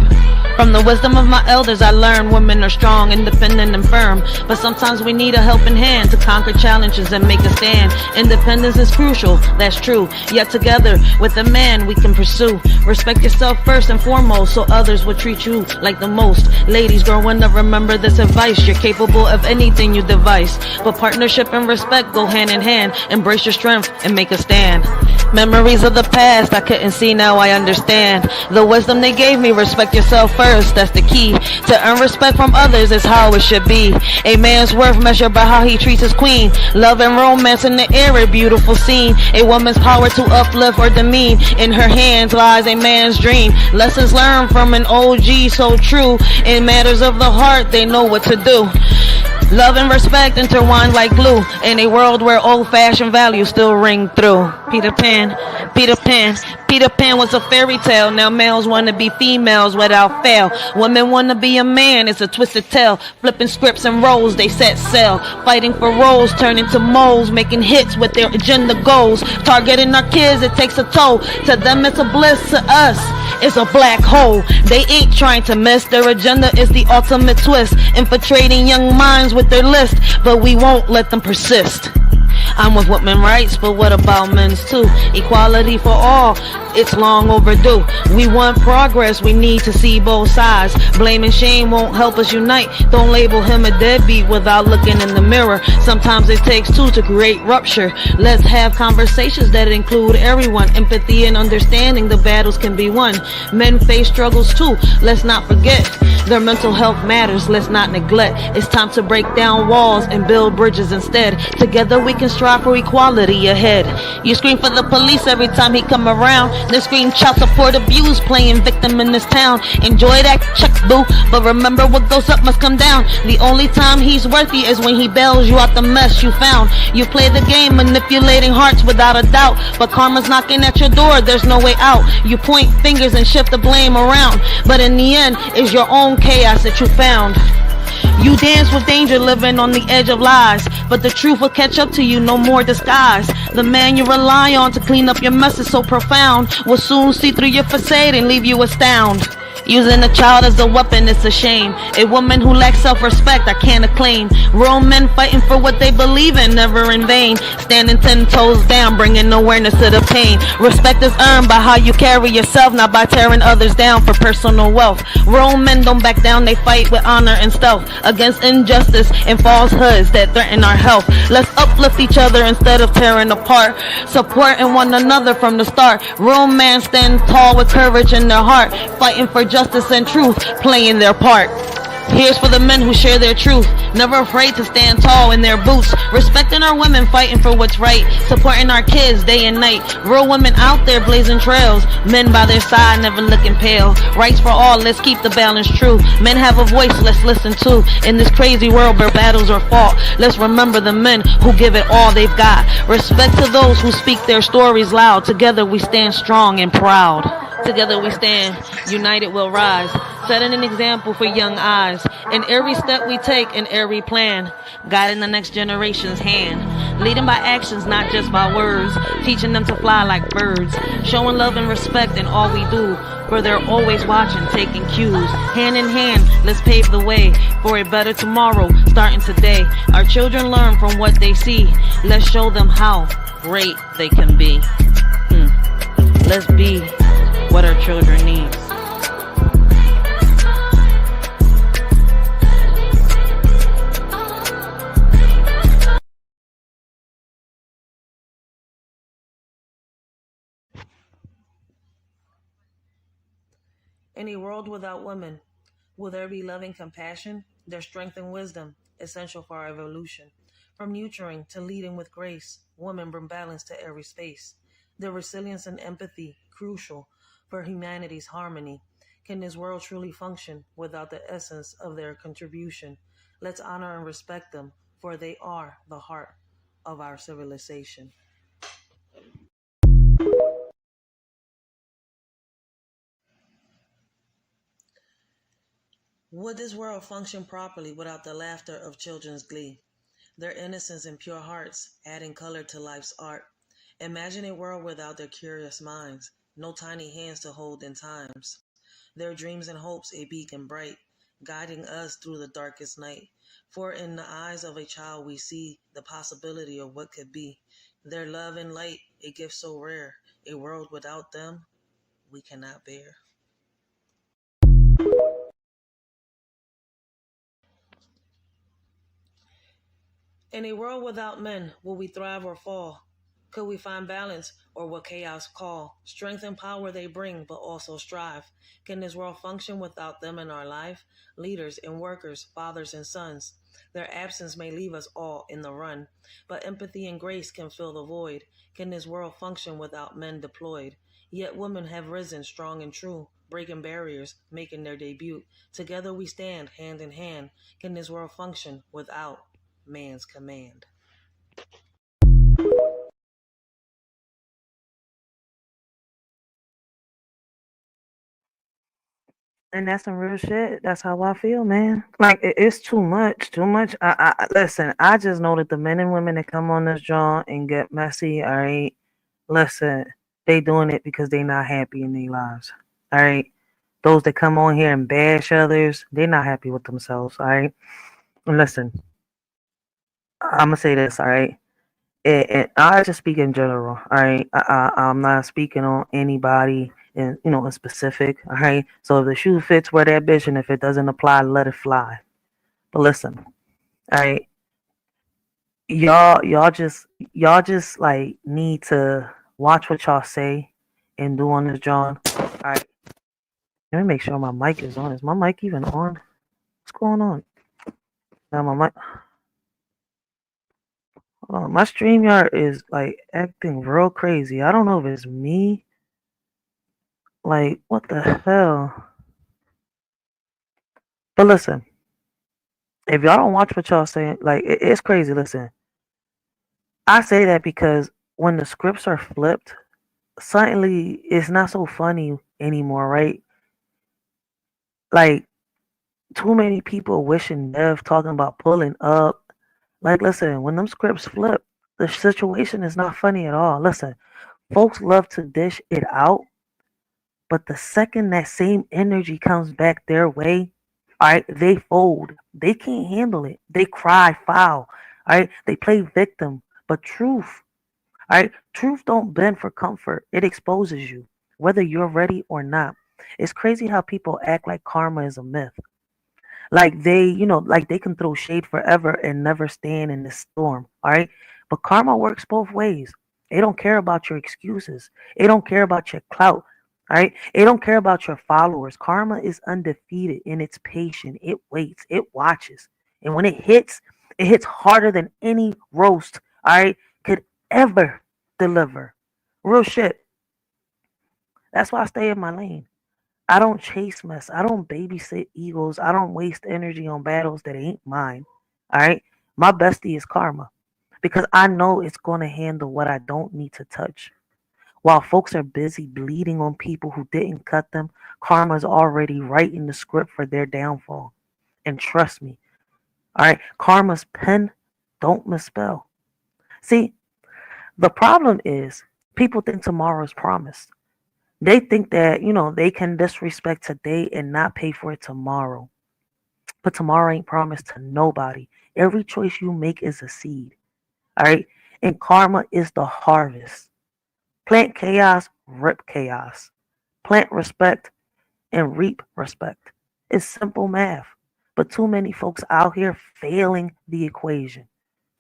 From the wisdom of my elders I learned women are strong, independent and firm. But sometimes we need a helping hand to conquer challenges and make a stand. Independence is crucial, that's true. Yet together with a man we can pursue. Respect yourself first and foremost, so others will treat you like the most. Ladies growing up, remember this advice. You're capable of anything you devise, but partnership and respect go hand in hand. Embrace your strength and make a stand. Memories of the past I couldn't see, now I understand. The wisdom they gave me, respect yourself first, that's the key. To earn respect from others is how it should be. A man's worth measured by how he treats his queen. Love and romance in the air, a beautiful scene. A woman's power to uplift or demean. In her hands lies a man's dream. Lessons learned from an OG so true. In matters of the heart they know what to do. Love and respect intertwined like glue in a world where old-fashioned values still ring through. Peter Pan, Peter Pan, Peter Pan was a fairy tale. Now males want to be females without fail. Women want to be a man. It's a twisted tale. Flipping scripts and roles, they set sail. Fighting for roles, turning to moles, making hits with their agenda goals. Targeting our kids, it takes a toll. To them, it's a bliss. To us, it's a black hole. They ain't trying to miss. Their agenda is the ultimate twist, infiltrating young minds with their list, but we won't let them persist. I'm with women's rights, but what about men's too? Equality for all, it's long overdue. We want progress, we need to see both sides. Blame and shame won't help us unite. Don't label him a deadbeat without looking in the mirror. Sometimes it takes two to create rupture. Let's have conversations that include everyone. Empathy and understanding, the battles can be won. Men face struggles too, let's not forget. Their mental health matters, let's not neglect. It's time to break down walls and build bridges instead. Together we can strive for equality ahead. You scream for the police every time he come around. Then scream child support abuse, playing victim in this town. Enjoy that check, boo, but remember what goes up must come down. The only time he's worthy is when he bails you out the mess you found. You play the game, manipulating hearts without a doubt, but karma's knocking at your door, there's no way out. You point fingers and shift the blame around, but in the end, it's your own chaos that you found. You dance with danger, living on the edge of lies, but the truth will catch up to you, no more disguise. The man you rely on to clean up your mess is so profound, will soon see through your facade and leave you astounded. Using a child as a weapon, it's a shame. A woman who lacks self-respect, I can't acclaim. Real men fighting for what they believe in, never in vain. Standing 10 toes down, bringing awareness to the pain. Respect is earned by how you carry yourself, not by tearing others down for personal wealth. Real men don't back down, they fight with honor and stealth against injustice and falsehoods that threaten our health. Let's uplift each other instead of tearing apart, supporting one another from the start. Real men stand tall with courage in their heart, fighting for justice and truth, playing their part. Here's for the men who share their truth, never afraid to stand tall in their boots, respecting our women, fighting for what's right, supporting our kids day and night. Real women out there blazing trails, men by their side never looking pale. Rights for all, let's keep the balance true. Men have a voice, let's listen to. In this crazy world where battles are fought, let's remember the men who give it all they've got. Respect to those who speak their stories loud. Together we stand strong and proud. Together we stand, united we'll rise, setting an example for young eyes. In every step we take, in every plan, guiding the next generation's hand. Leading by actions, not just by words, teaching them to fly like birds. Showing love and respect in all we do, for they're always watching, taking cues. Hand in hand, let's pave the way for a better tomorrow, starting today. Our children learn from what they see. Let's show them how great they can be. Let's be what our children need. In a world without women, will there be loving compassion? Their strength and wisdom, essential for our evolution. From nurturing to leading with grace, women bring balance to every space. Their resilience and empathy, crucial for humanity's harmony. Can this world truly function without the essence of their contribution? Let's honor and respect them, for they are the heart of our civilization. Would this world function properly without the laughter of children's glee? Their innocence and pure hearts, adding color to life's art. Imagine a world without their curious minds, no tiny hands to hold in times. Their dreams and hopes a beacon bright, guiding us through the darkest night. For in the eyes of a child we see the possibility of what could be. Their love and light, a gift so rare, a world without them we cannot bear. In a world without men, will we thrive or fall? Could we find balance, or will chaos call? Strength and power they bring, but also strive. Can this world function without them in our life? Leaders and workers, fathers and sons. Their absence may leave us all in the run, but empathy and grace can fill the void. Can this world function without men deployed? Yet women have risen strong and true, breaking barriers, making their debut. Together we stand hand in hand. Can this world function without man's command? And that's some real shit. That's how I feel, man. Like it's too much, too much. Listen. I just know that the men and women that come on this joint and get messy, all right. Listen, they doing it because they not happy in their lives, all right. Those that come on here and bash others, they're not happy with themselves, all right. And listen, I'm gonna say this, all right. And I just speak in general, all right. I'm not speaking on anybody in specific, all right. So if the shoe fits, wear that bitch, and if it doesn't apply, let it fly. But listen, all right, y'all just like need to watch what y'all say and do on this John. All right, let me make sure my mic is on. Is my mic even on? What's going on? Now my mic. Hold on, my StreamYard is like acting real crazy. I don't know if it's me. Like, what the hell? But listen, if y'all don't watch what y'all saying, like, it's crazy. Listen, I say that because when the scripts are flipped, suddenly it's not so funny anymore, right? Like, too many people wishing death, talking about pulling up. Like, listen, when them scripts flip, the situation is not funny at all. Listen, folks love to dish it out, but the second that same energy comes back their way, all right, they fold. They can't handle it. They cry foul. All right, they play victim. But truth, all right, truth don't bend for comfort. It exposes you, whether you're ready or not. It's crazy how people act like karma is a myth. Like they can throw shade forever and never stand in the storm. All right. But karma works both ways. They don't care about your excuses. They don't care about your clout. All right. They don't care about your followers. Karma is undefeated and it's patient. It waits. It watches. And when it hits harder than any roast, all right, could ever deliver. Real shit. That's why I stay in my lane. I don't chase mess. I don't babysit egos. I don't waste energy on battles that ain't mine. All right. My bestie is karma because I know it's going to handle what I don't need to touch. While folks are busy bleeding on people who didn't cut them, karma's already writing the script for their downfall. And trust me, all right, karma's pen don't misspell. See, the problem is people think tomorrow is promised. They think that, they can disrespect today and not pay for it tomorrow. But tomorrow ain't promised to nobody. Every choice you make is a seed. All right. And karma is the harvest. Plant chaos, rip chaos. Plant respect and reap respect. It's simple math. But too many folks out here failing the equation.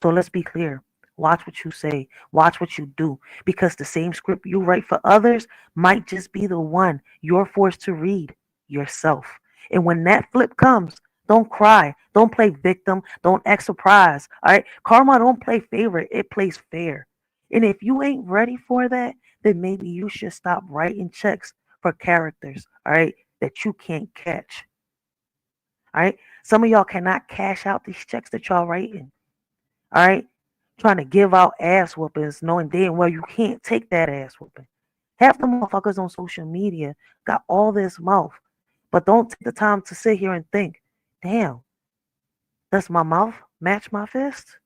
So let's be clear. Watch what you say. Watch what you do. Because the same script you write for others might just be the one you're forced to read yourself. And when that flip comes, don't cry. Don't play victim. Don't act surprised. All right. Karma don't play favorite. It plays fair. And if you ain't ready for that, then maybe you should stop writing checks for characters. All right. That you can't catch. All right. Some of y'all cannot cash out these checks that y'all writing. All right. Trying to give out ass whoopings, knowing damn well you can't take that ass whooping. Half the motherfuckers on social media got all this mouth, but don't take the time to sit here and think, damn, does my mouth match my fist?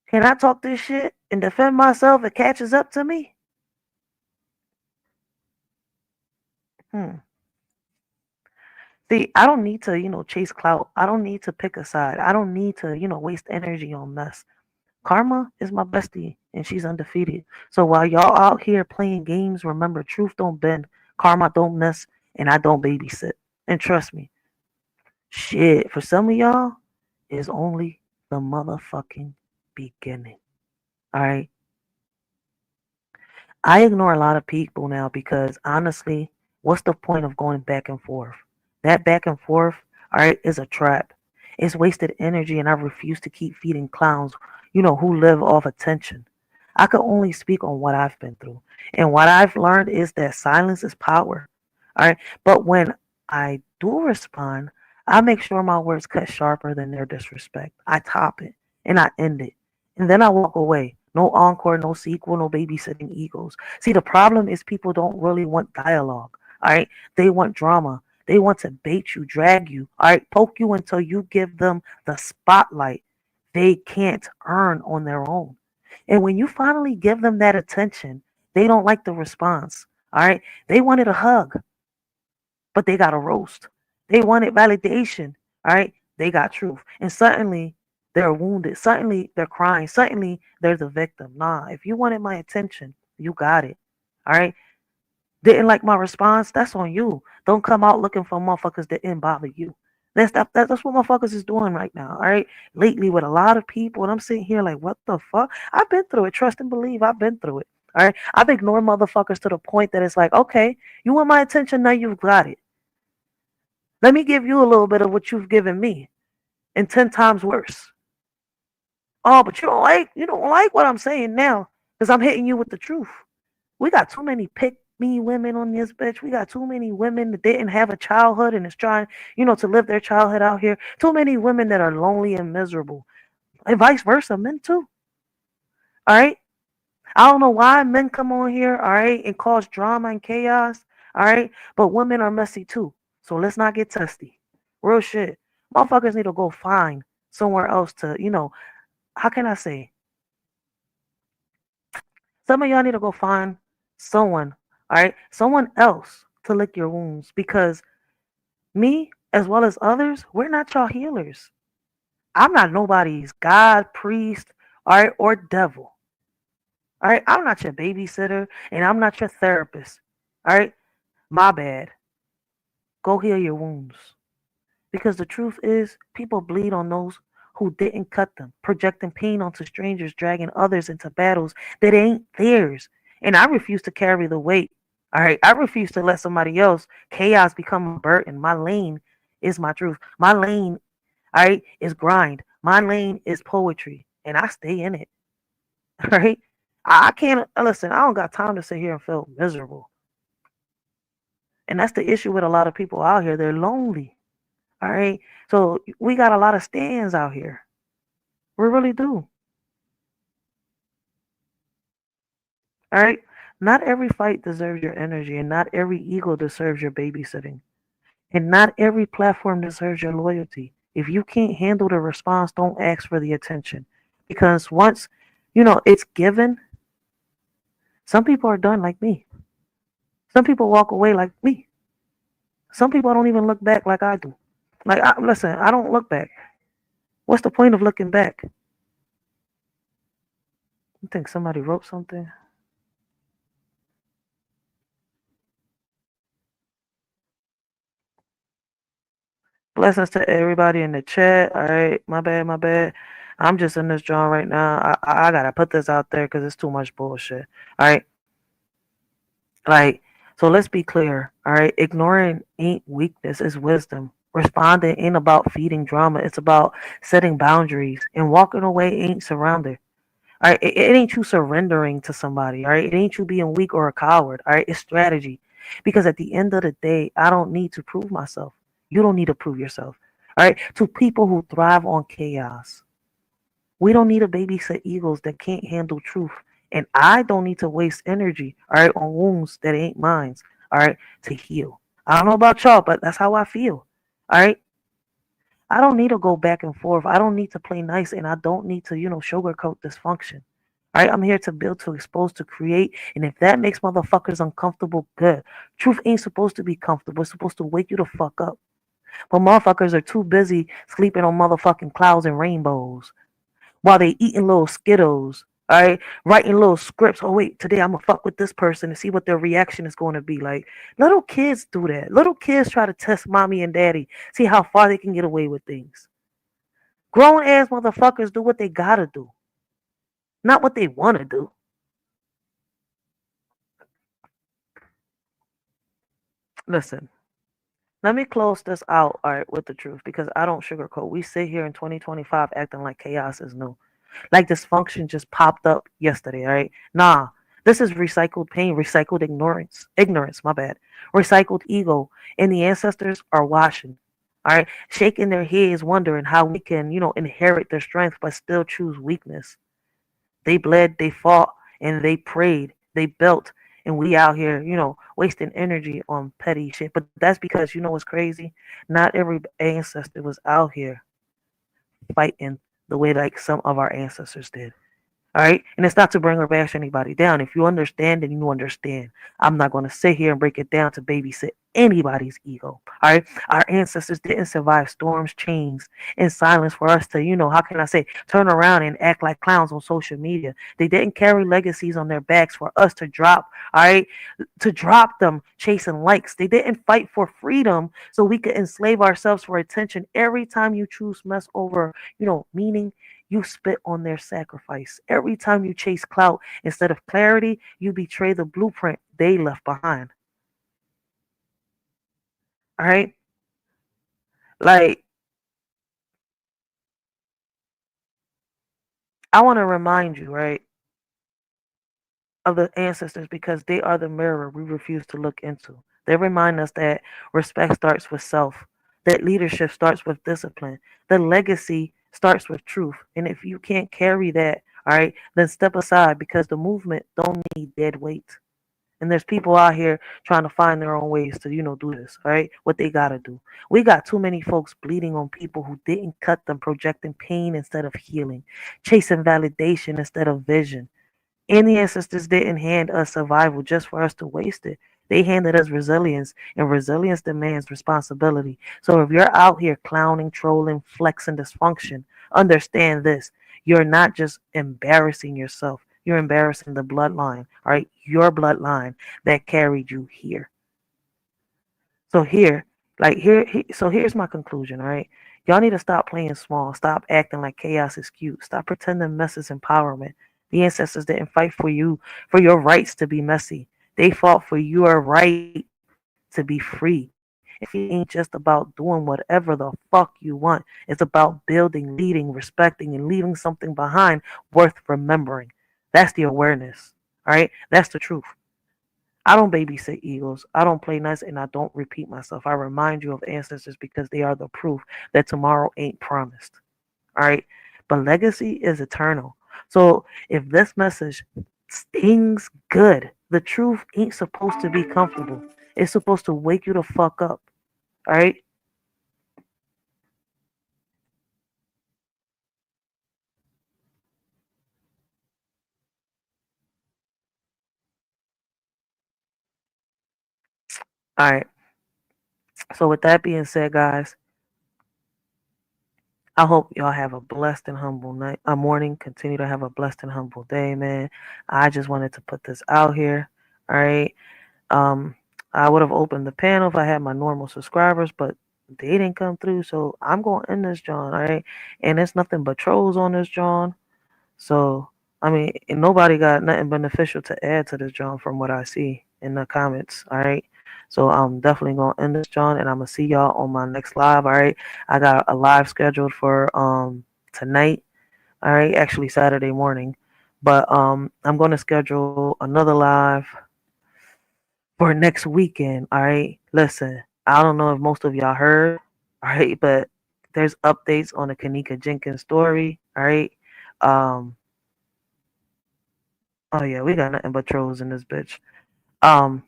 Can I talk this shit and defend myself if it catches up to me? Hmm. See, I don't need to, chase clout. I don't need to pick a side. I don't need to, waste energy on mess. Karma is my bestie, and she's undefeated. So while y'all out here playing games, remember, truth don't bend, karma don't miss, and I don't babysit. And trust me, shit, for some of y'all, is only the motherfucking beginning. All right? I ignore a lot of people now because honestly, what's the point of going back and forth? That back and forth, all right, is a trap. It's wasted energy, and I refuse to keep feeding clowns, who live off attention. I can only speak on what I've been through. And what I've learned is that silence is power. All right. But when I do respond, I make sure my words cut sharper than their disrespect. I top it and I end it. And then I walk away. No encore, no sequel, no babysitting egos. See, the problem is people don't really want dialogue. All right. They want drama. They want to bait you, drag you, all right, poke you until you give them the spotlight they can't earn on their own. And when you finally give them that attention, they don't like the response. All right. They wanted a hug, but they got a roast. They wanted validation. All right. They got truth. And suddenly they're wounded. Suddenly they're crying. Suddenly they're the victim. Nah, if you wanted my attention, you got it. All right. Didn't like my response? That's on you. Don't come out looking for motherfuckers that didn't bother you. That's what motherfuckers is doing right now. All right. Lately with a lot of people, and I'm sitting here like, what the fuck? I've been through it. Trust and believe. I've been through it. All right. I've ignored motherfuckers to the point that it's like, okay, you want my attention? Now you've got it. Let me give you a little bit of what you've given me, and 10 times worse. Oh, but you don't like what I'm saying now because I'm hitting you with the truth. We got too many pick me women on this bitch. We got too many women that didn't have a childhood and is trying, to live their childhood out here. Too many women that are lonely and miserable. And vice versa, men too. All right. I don't know why men come on here, all right, and cause drama and chaos. All right. But women are messy too. So let's not get testy. Real shit. Motherfuckers need to go find somewhere else to, how can I say? Some of y'all need to go find someone, all right, someone else to lick your wounds because me, as well as others, we're not y'all healers. I'm not nobody's God, priest, all right, or devil. All right, I'm not your babysitter and I'm not your therapist. All right, my bad. Go heal your wounds. Because the truth is, people bleed on those who didn't cut them, projecting pain onto strangers, dragging others into battles that ain't theirs. And I refuse to carry the weight. All right. I refuse to let somebody else chaos become a burden. My lane is my truth. My lane, all right, is grind. My lane is poetry. And I stay in it. All right. I can't listen, I don't got time to sit here and feel miserable. And that's the issue with a lot of people out here. They're lonely. All right. So we got a lot of stands out here. We really do. All right. Not every fight deserves your energy, and not every ego deserves your babysitting, and not every platform deserves your loyalty. If you can't handle the response, don't ask for the attention. Because once, it's given, some people are done like me. Some people walk away like me. Some people don't even look back like I do. Listen, I don't look back. What's the point of looking back? You think somebody wrote something? Blessings to everybody in the chat. All right, my bad, my bad. I'm just in this drawing right now. I gotta put this out there because it's too much bullshit. All right, like so. Let's be clear. All right, ignoring ain't weakness; it's wisdom. Responding ain't about feeding drama. It's about setting boundaries. And walking away ain't surrender. All right, it ain't you surrendering to somebody. All right, it ain't you being weak or a coward. All right, it's strategy. Because at the end of the day, I don't need to prove myself. You don't need to prove yourself. All right, to people who thrive on chaos, we don't need to babysit egos that can't handle truth. And I don't need to waste energy, all right, on wounds that ain't mine, all right, to heal. I don't know about y'all, but that's how I feel. All right. I don't need to go back and forth. I don't need to play nice and I don't need to, sugarcoat dysfunction. All right, I'm here to build, to expose, to create. And if that makes motherfuckers uncomfortable, good. Truth ain't supposed to be comfortable. It's supposed to wake you the fuck up. But motherfuckers are too busy sleeping on motherfucking clouds and rainbows while they eating little Skittles. All right, writing little scripts. Oh wait, today I'm gonna fuck with this person and see what their reaction is going to be like. Little kids do that. Little kids try to test mommy and daddy, see how far they can get away with things. Grown ass motherfuckers do what they gotta do, not what they want to do. Listen, let me close this out, all right, with the truth because I don't sugarcoat. We sit here in 2025 acting like chaos is new. Like dysfunction just popped up yesterday, all right? Nah, This is recycled pain, recycled ignorance, my bad, recycled ego. And the ancestors are watching, all right, shaking their heads, wondering how we can, inherit their strength but still choose weakness. They bled, they fought, and they prayed, they built, and we out here, wasting energy on petty shit. But that's because, what's crazy? Not every ancestor was out here fighting the way like some of our ancestors did. All right. And it's not to bring or bash anybody down. If you understand, then you understand. I'm not going to sit here and break it down to babysit anybody's ego. All right. Our ancestors didn't survive storms, chains, and silence for us to, how can I say, turn around and act like clowns on social media. They didn't carry legacies on their backs for us to drop. All right. To drop them chasing likes. They didn't fight for freedom so we could enslave ourselves for attention. Every time you choose mess over, meaning, you spit on their sacrifice. Every time you chase clout instead of clarity, you betray the blueprint they left behind. All right? Like, I want to remind you, right, of the ancestors because they are the mirror we refuse to look into. They remind us that respect starts with self, that leadership starts with discipline, the legacy starts with truth. And if you can't carry that, all right, then step aside because the movement don't need dead weight. And there's people out here trying to find their own ways to, do this, all right? What they got to do. We got too many folks bleeding on people who didn't cut them, projecting pain instead of healing, chasing validation instead of vision. And the ancestors didn't hand us survival just for us to waste it. They handed us resilience, and resilience demands responsibility. So if you're out here clowning, trolling, flexing dysfunction, understand this. You're not just embarrassing yourself. You're embarrassing the bloodline, all right? Your bloodline that carried you here. So here's my conclusion, all right? Y'all need to stop playing small. Stop acting like chaos is cute. Stop pretending mess is empowerment. The ancestors didn't fight for you, for your rights to be messy. They fought for your right to be free. And free ain't just about doing whatever the fuck you want. It's about building, leading, respecting, and leaving something behind worth remembering. That's the awareness. All right? That's the truth. I don't babysit egos. I don't play nice and I don't repeat myself. I remind you of ancestors because they are the proof that tomorrow ain't promised. All right? But legacy is eternal. So if this message stings good, the truth ain't supposed to be comfortable. It's supposed to wake you the fuck up. All right? All right. So with that being said, guys, I hope y'all have a blessed and humble night, a morning. Continue to have a blessed and humble day, man. I just wanted to put this out here. All right. Um, I would have opened the panel if I had my normal subscribers, but they didn't come through. So I'm going to end this, John. All right. And there's nothing but trolls on this, John. So, I mean, nobody got nothing beneficial to add to this, John, from what I see in the comments. All right. So I'm definitely going to end this, John, and I'm going to see y'all on my next live. All right. I got a live scheduled for tonight. All right. Actually, Saturday morning. But I'm going to schedule another live for next weekend. All right. Listen, I don't know if most of y'all heard. All right. But there's updates on the Kanika Jenkins story. All right. Um, Oh yeah, we got nothing but trolls in this bitch. Um,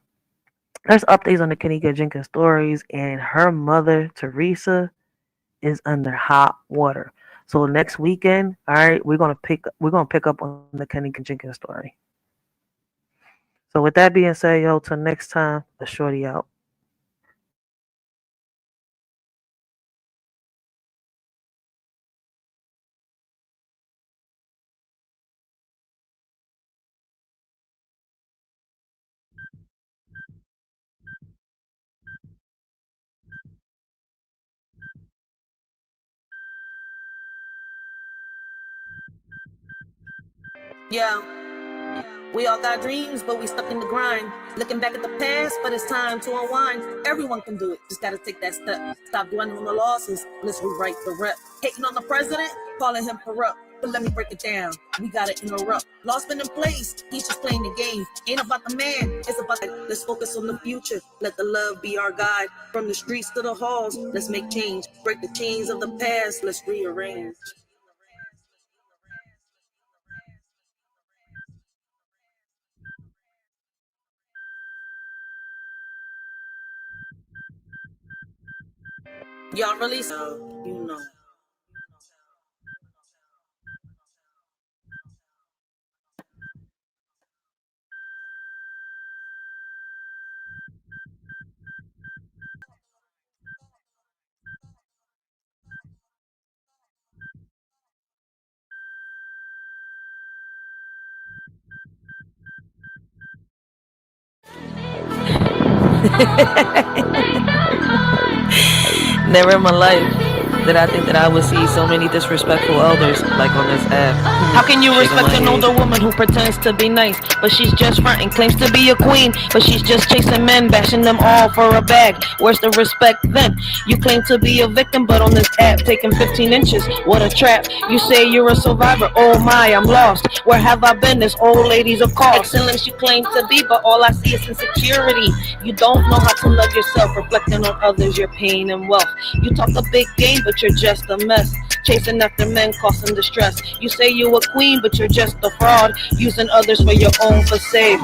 there's updates on the Kanika Jenkins stories, and her mother Teresa is under hot water. So next weekend, all right, we're gonna pick up on the Kanika Jenkins story. So with that being said, yo, till next time, the shorty out. Yeah, we all got dreams, but we stuck in the grind. Looking back at the past, but it's time to unwind. Everyone can do it, just gotta take that step. Stop dwelling on the losses, let's rewrite the rep. Hating on the president, calling him corrupt. But let me break it down. We gotta interrupt. Law's been in place. He's just playing the game. Ain't about the man. It's about the. Let's focus on the future. Let the love be our guide. From the streets to the halls, let's make change. Break the chains of the past. Let's rearrange. Y'all really so you know. Never in my life did I think that I would see so many disrespectful elders like on this app. How can you respect an older woman who pretends to be nice, but she's just fronting, claims to be a queen, but she's just chasing men, bashing them all for a bag? Where's the respect then? You claim to be a victim, but on this app taking 15 inches. What a trap. You say you're a survivor. Oh my, I'm lost. Where have I been? This old lady's a call. Excellence you claim to be, but all I see is insecurity. You don't know how to love yourself, reflecting on others, your pain and wealth. You talk a big game, but you're just a mess. Chasing after men, causing distress. You say you a queen, but you're just a fraud. Using others for your own facade.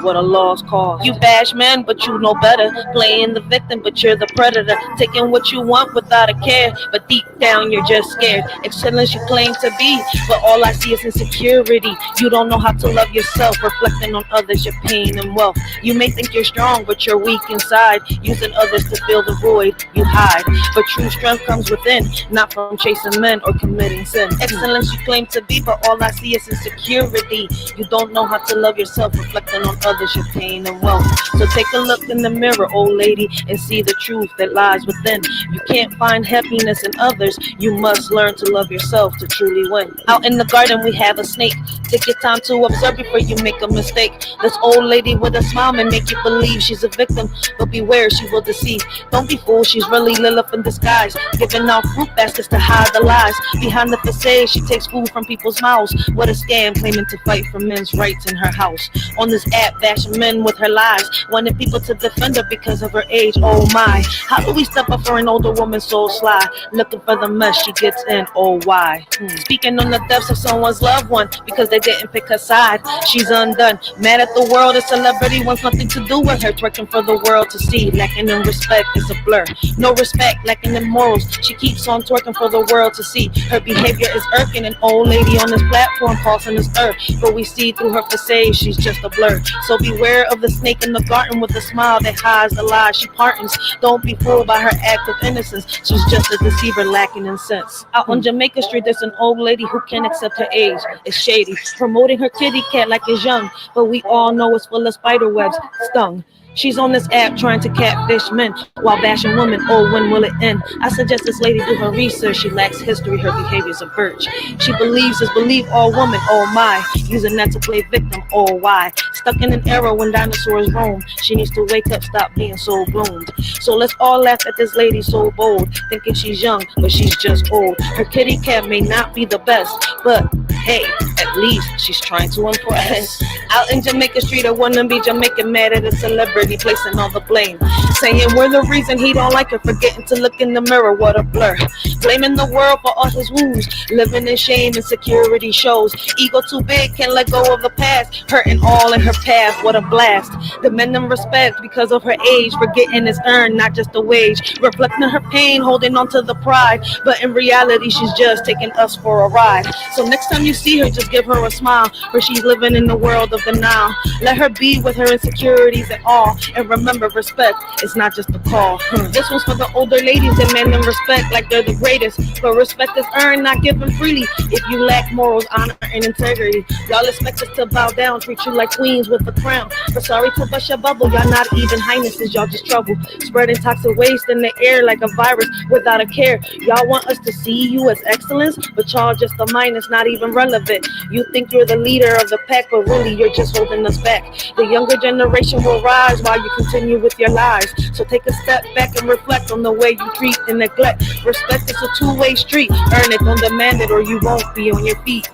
What a lost cause. You bash men, but you know better. Playing the victim, but you're the predator. Taking what you want without a care, but deep down you're just scared. Excellence you claim to be, but all I see is insecurity. You don't know how to love yourself, reflecting on others, your pain and wealth. You may think you're strong, but you're weak inside. Using others to fill the void you hide. But true strength comes within, not from chasing men or committing sin. Excellence you claim to be, but all I see is insecurity. You don't know how to love yourself, reflecting on others, your pain and wealth. So take a look in the mirror, old lady, and see the truth that lies within. You can't find happiness in others. You must learn to love yourself to truly win. Out in the garden we have a snake. Take your time to observe before you make a mistake. This old lady with a smile may make you believe she's a victim, but beware, she will deceive. Don't be fooled, she's really Lilith in disguise, giving out fruit baskets to hide the lies. Behind the facade, she takes food from people's mouths. What a scam, claiming to fight for men's rights in her house. On this app, bashing men with her lies, wanting people to defend her because of her age. Oh my, how do we step up for an older woman so sly, looking for the mess she gets in? Oh why? Speaking on the deaths of someone's loved one because they didn't pick her side. She's undone, mad at the world. A celebrity wants nothing to do with her, twerking for the world to see. Lacking in respect is a blur. No respect, lacking in morals. She keeps on twerking for the world to see. Her behavior is irking. An old lady on this platform crossing this earth, but we see through her facade she's just a blur. So beware of the snake in the garden with a smile that hides the lies she pardons. Don't be fooled by her act of innocence. She's just a deceiver lacking in sense. Out on Jamaica Street, there's an old lady who can't accept her age. It's shady, promoting her kitty cat like it's young, but we all know it's full of spider webs, stung. She's on this app trying to catfish men while bashing women. Oh, when will it end? I suggest this lady do her research. She lacks history, her behavior's a birch. She believes is believe all women. Oh my, using that to play victim. Oh why? Stuck in an era when dinosaurs roam. She needs to wake up, stop being so bloomed. So let's all laugh at this lady so bold, thinking she's young, but she's just old. Her kitty cat may not be the best, but hey, at least she's trying to impress. Out in Jamaica Street, a wannabe Jamaican mad at a celebrity, placing all the blame, saying we're the reason he don't like her, forgetting to look in the mirror. What a blur, blaming the world for all his wounds, living in shame, insecurity shows. Ego too big, can't let go of the past, hurting all in her path. What a blast, demanding respect because of her age, forgetting it's earned, not just a wage, reflecting her pain, holding on to the pride, but in reality she's just taking us for a ride. So next time you see her, just give her a smile, for she's living in the world of denial. Let her be with her insecurities and all, and remember, respect is not just a call. This one's for the older ladies demanding respect like they're the greatest, but respect is earned, not given freely. If you lack morals, honor, and integrity, y'all expect us to bow down, treat you like queens with a crown. But sorry to bust your bubble, y'all not even highnesses, y'all just trouble, spreading toxic waste in the air like a virus without a care. Y'all want us to see you as excellence, but y'all just a minus, not even relevant. You think you're the leader of the pack, but really you're just holding us back. The younger generation will rise while you continue with your lies. So take a step back and reflect on the way you treat and neglect. Respect is a two-way street. Earn it, don't demand it, or you won't be on your feet.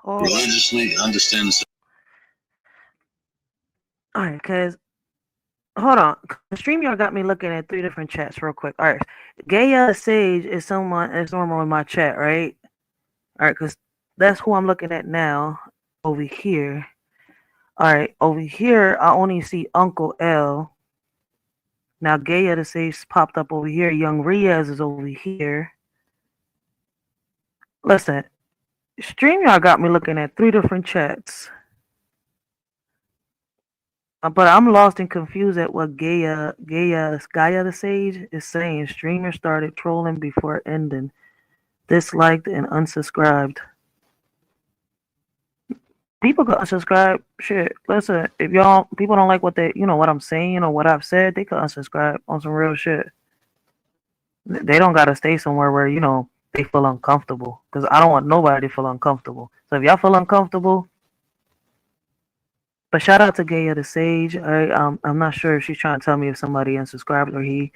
Religiously understand. All right, cause hold on, StreamYard got me looking at 3 different chats real quick. All right, Gaya Sage is normal in my chat, right? All right, cause that's who I'm looking at now over here. All right, over here I only see Uncle L. Now Gaya the Sage popped up over here. Young Riaz is over here. Listen, StreamYard got me looking at 3 different chats. But I'm lost and confused at what Gaia the Sage is saying. Streamers started trolling before ending. Disliked and unsubscribed. People can unsubscribe. Shit. Listen, if people don't like what what I'm saying or what I've said, they can unsubscribe on some real shit. They don't gotta stay somewhere where, they feel uncomfortable. Because I don't want nobody to feel uncomfortable. So if y'all feel uncomfortable, but shout out to Gaya the Sage. All right, I'm not sure if she's trying to tell me if somebody unsubscribed or he.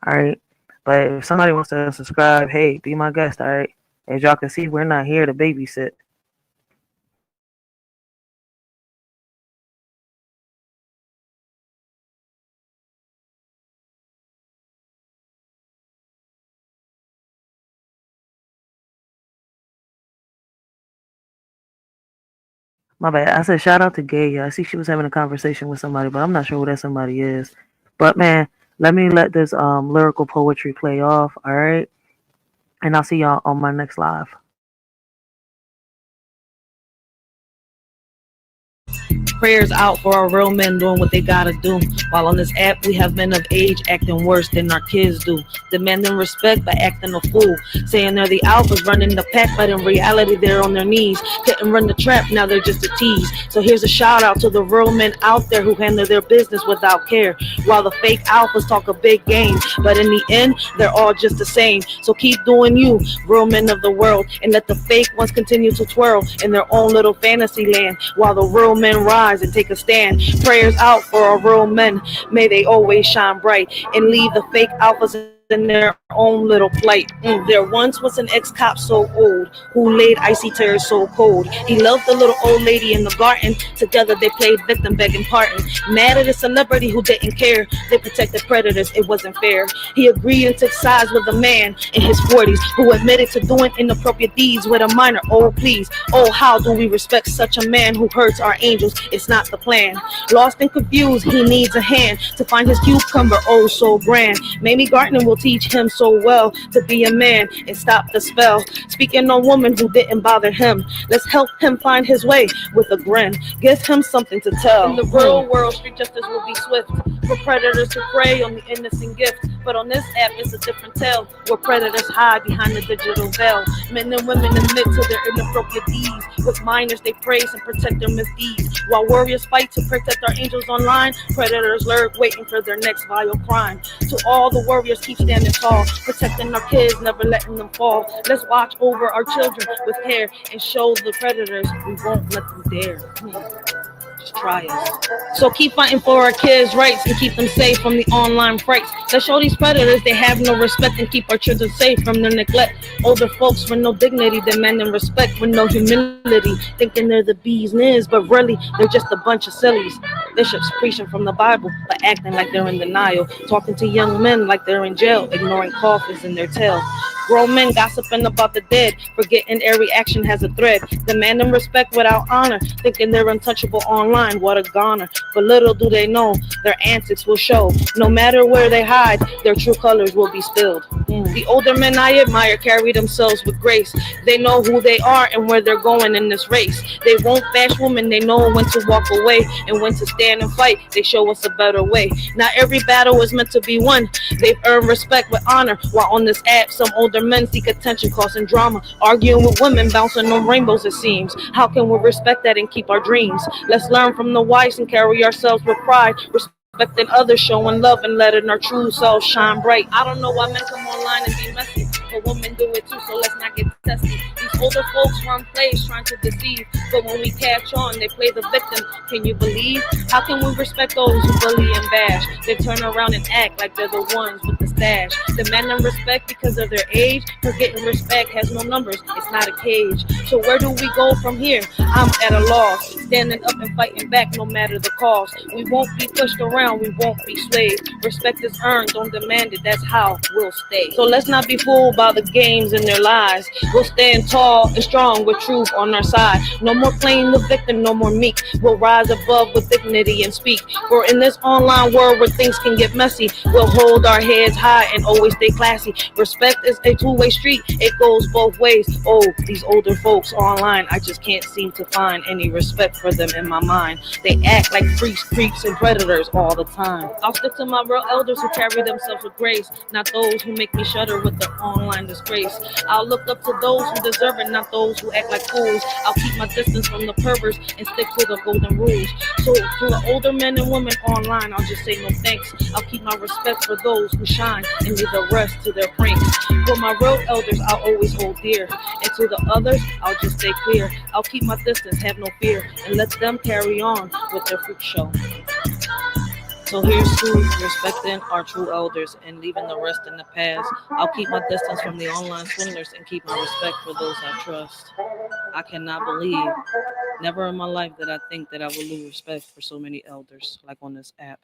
All right, but if somebody wants to unsubscribe, hey, be my guest. All right, as y'all can see, we're not here to babysit. My bad. I said shout out to Gaya. I see she was having a conversation with somebody, but I'm not sure who that somebody is. But man, let this lyrical poetry play off. All right, and I'll see y'all on my next live. Prayers out for our real men doing what they gotta do. While on this app, we have men of age acting worse than our kids do. Demanding respect by acting a fool. Saying they're the alphas running the pack, but in reality, they're on their knees. Couldn't run the trap, now they're just a tease. So here's a shout out to the real men out there who handle their business without care. While the fake alphas talk a big game, but in the end, they're all just the same. So keep doing you, real men of the world, and let the fake ones continue to twirl in their own little fantasy land, while the real men rise and take a stand. Prayers out for our real men. May they always shine bright and leave the fake alphas in their own little plight. There once was an ex-cop so old who laid icy tears so cold. He loved the little old lady in the garden. Together they played victim begging pardon. Mad at a celebrity who didn't care. They protected predators, it wasn't fair. He agreed and took sides with a man in his 40s who admitted to doing inappropriate deeds with a minor. Oh please, oh how do we respect such a man who hurts our angels? It's not the plan. Lost and confused, he needs a hand to find his cucumber, oh so grand. Mamie Gartner will teach him so well to be a man and stop the spell. Speaking on woman who didn't bother him, let's help him find his way with a grin. Give him something to tell. In the real world, street justice will be swift for predators to prey on the innocent gift. But on this app, it's a different tale where predators hide behind the digital veil. Men and women admit to their inappropriate deeds. With minors, they praise and protect their misdeeds. While warriors fight to protect our angels online, predators lurk waiting for their next vile crime. To all the warriors, keep standing tall, protecting our kids, never letting them fall. Let's watch over our children with care and show the predators we won't let them dare. Just try us. So keep fighting for our kids' rights and keep them safe from the online frights. Let's show these predators they have no respect and keep our children safe from their neglect. Older folks with no dignity, demanding respect with no humility, thinking they're the bee's knees, but really they're just a bunch of sillies. Bishops preaching from the Bible, but acting like they're in denial, talking to young men like they're in jail, ignoring coffins in their tail. Grown men gossiping about the dead, forgetting every action has a thread, demanding respect without honor, thinking they're untouchable online. What a goner. But little do they know, their antics will show. No matter where they hide, their true colors will be spilled. The older men I admire carry themselves with grace. They know who they are and where they're going in this race. They won't bash women, they know when to walk away and when to stand and fight. They show us a better way. Not every battle is meant to be won. They've earned respect with honor, while on this app some older men seek attention, causing drama, arguing with women, bouncing on rainbows it seems. How can we respect that and keep our dreams? Let's learn from the wise and carry ourselves with pride. Respect respecting others, showing love and letting our true selves shine bright. I don't know why men come online and be messy, but women do it too, so let's not get testy. These older folks run plays trying to deceive, but when we catch on, they play the victim. Can you believe? How can we respect those who bully and bash? They turn around and act like they're the ones with the stash. Demand them respect because of their age, forgetting respect has no numbers, it's not a cage. So where do we go from here? I'm at a loss, standing up and fighting back no matter the cost. We won't be pushed around, we won't be swayed. Respect is earned, don't demand it, that's how we'll stay. So let's not be fooled by the games and their lies. We'll stand tall and strong with truth on our side. No more playing the victim, no more meek. We'll rise above with dignity and speak. For in this online world where things can get messy, we'll hold our heads high and always stay classy. Respect is a two-way street, it goes both ways. Oh, these older folks online, I just can't seem to find any respect for them in my mind. They act like freaks, creeps, and predators all the time. I'll stick to my real elders who carry themselves with grace, not those who make me shudder with their online disgrace. I'll look up to those who deserve it, not those who act like fools. I'll keep my distance from the perverts and stick to the golden rules. So to the older men and women online, I'll just say no thanks. I'll keep my respect for those who shine and leave the rest to their pranks. For my real elders, I'll always hold dear, and to the others, I'll just stay clear. I'll keep my distance, have no fear, and let them carry on with their freak show. So here's to respecting our true elders and leaving the rest in the past. I'll keep my distance from the online swindlers and keep my respect for those I trust. I cannot believe, never in my life did I think that I would lose respect for so many elders, like on this app.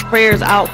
Prayers out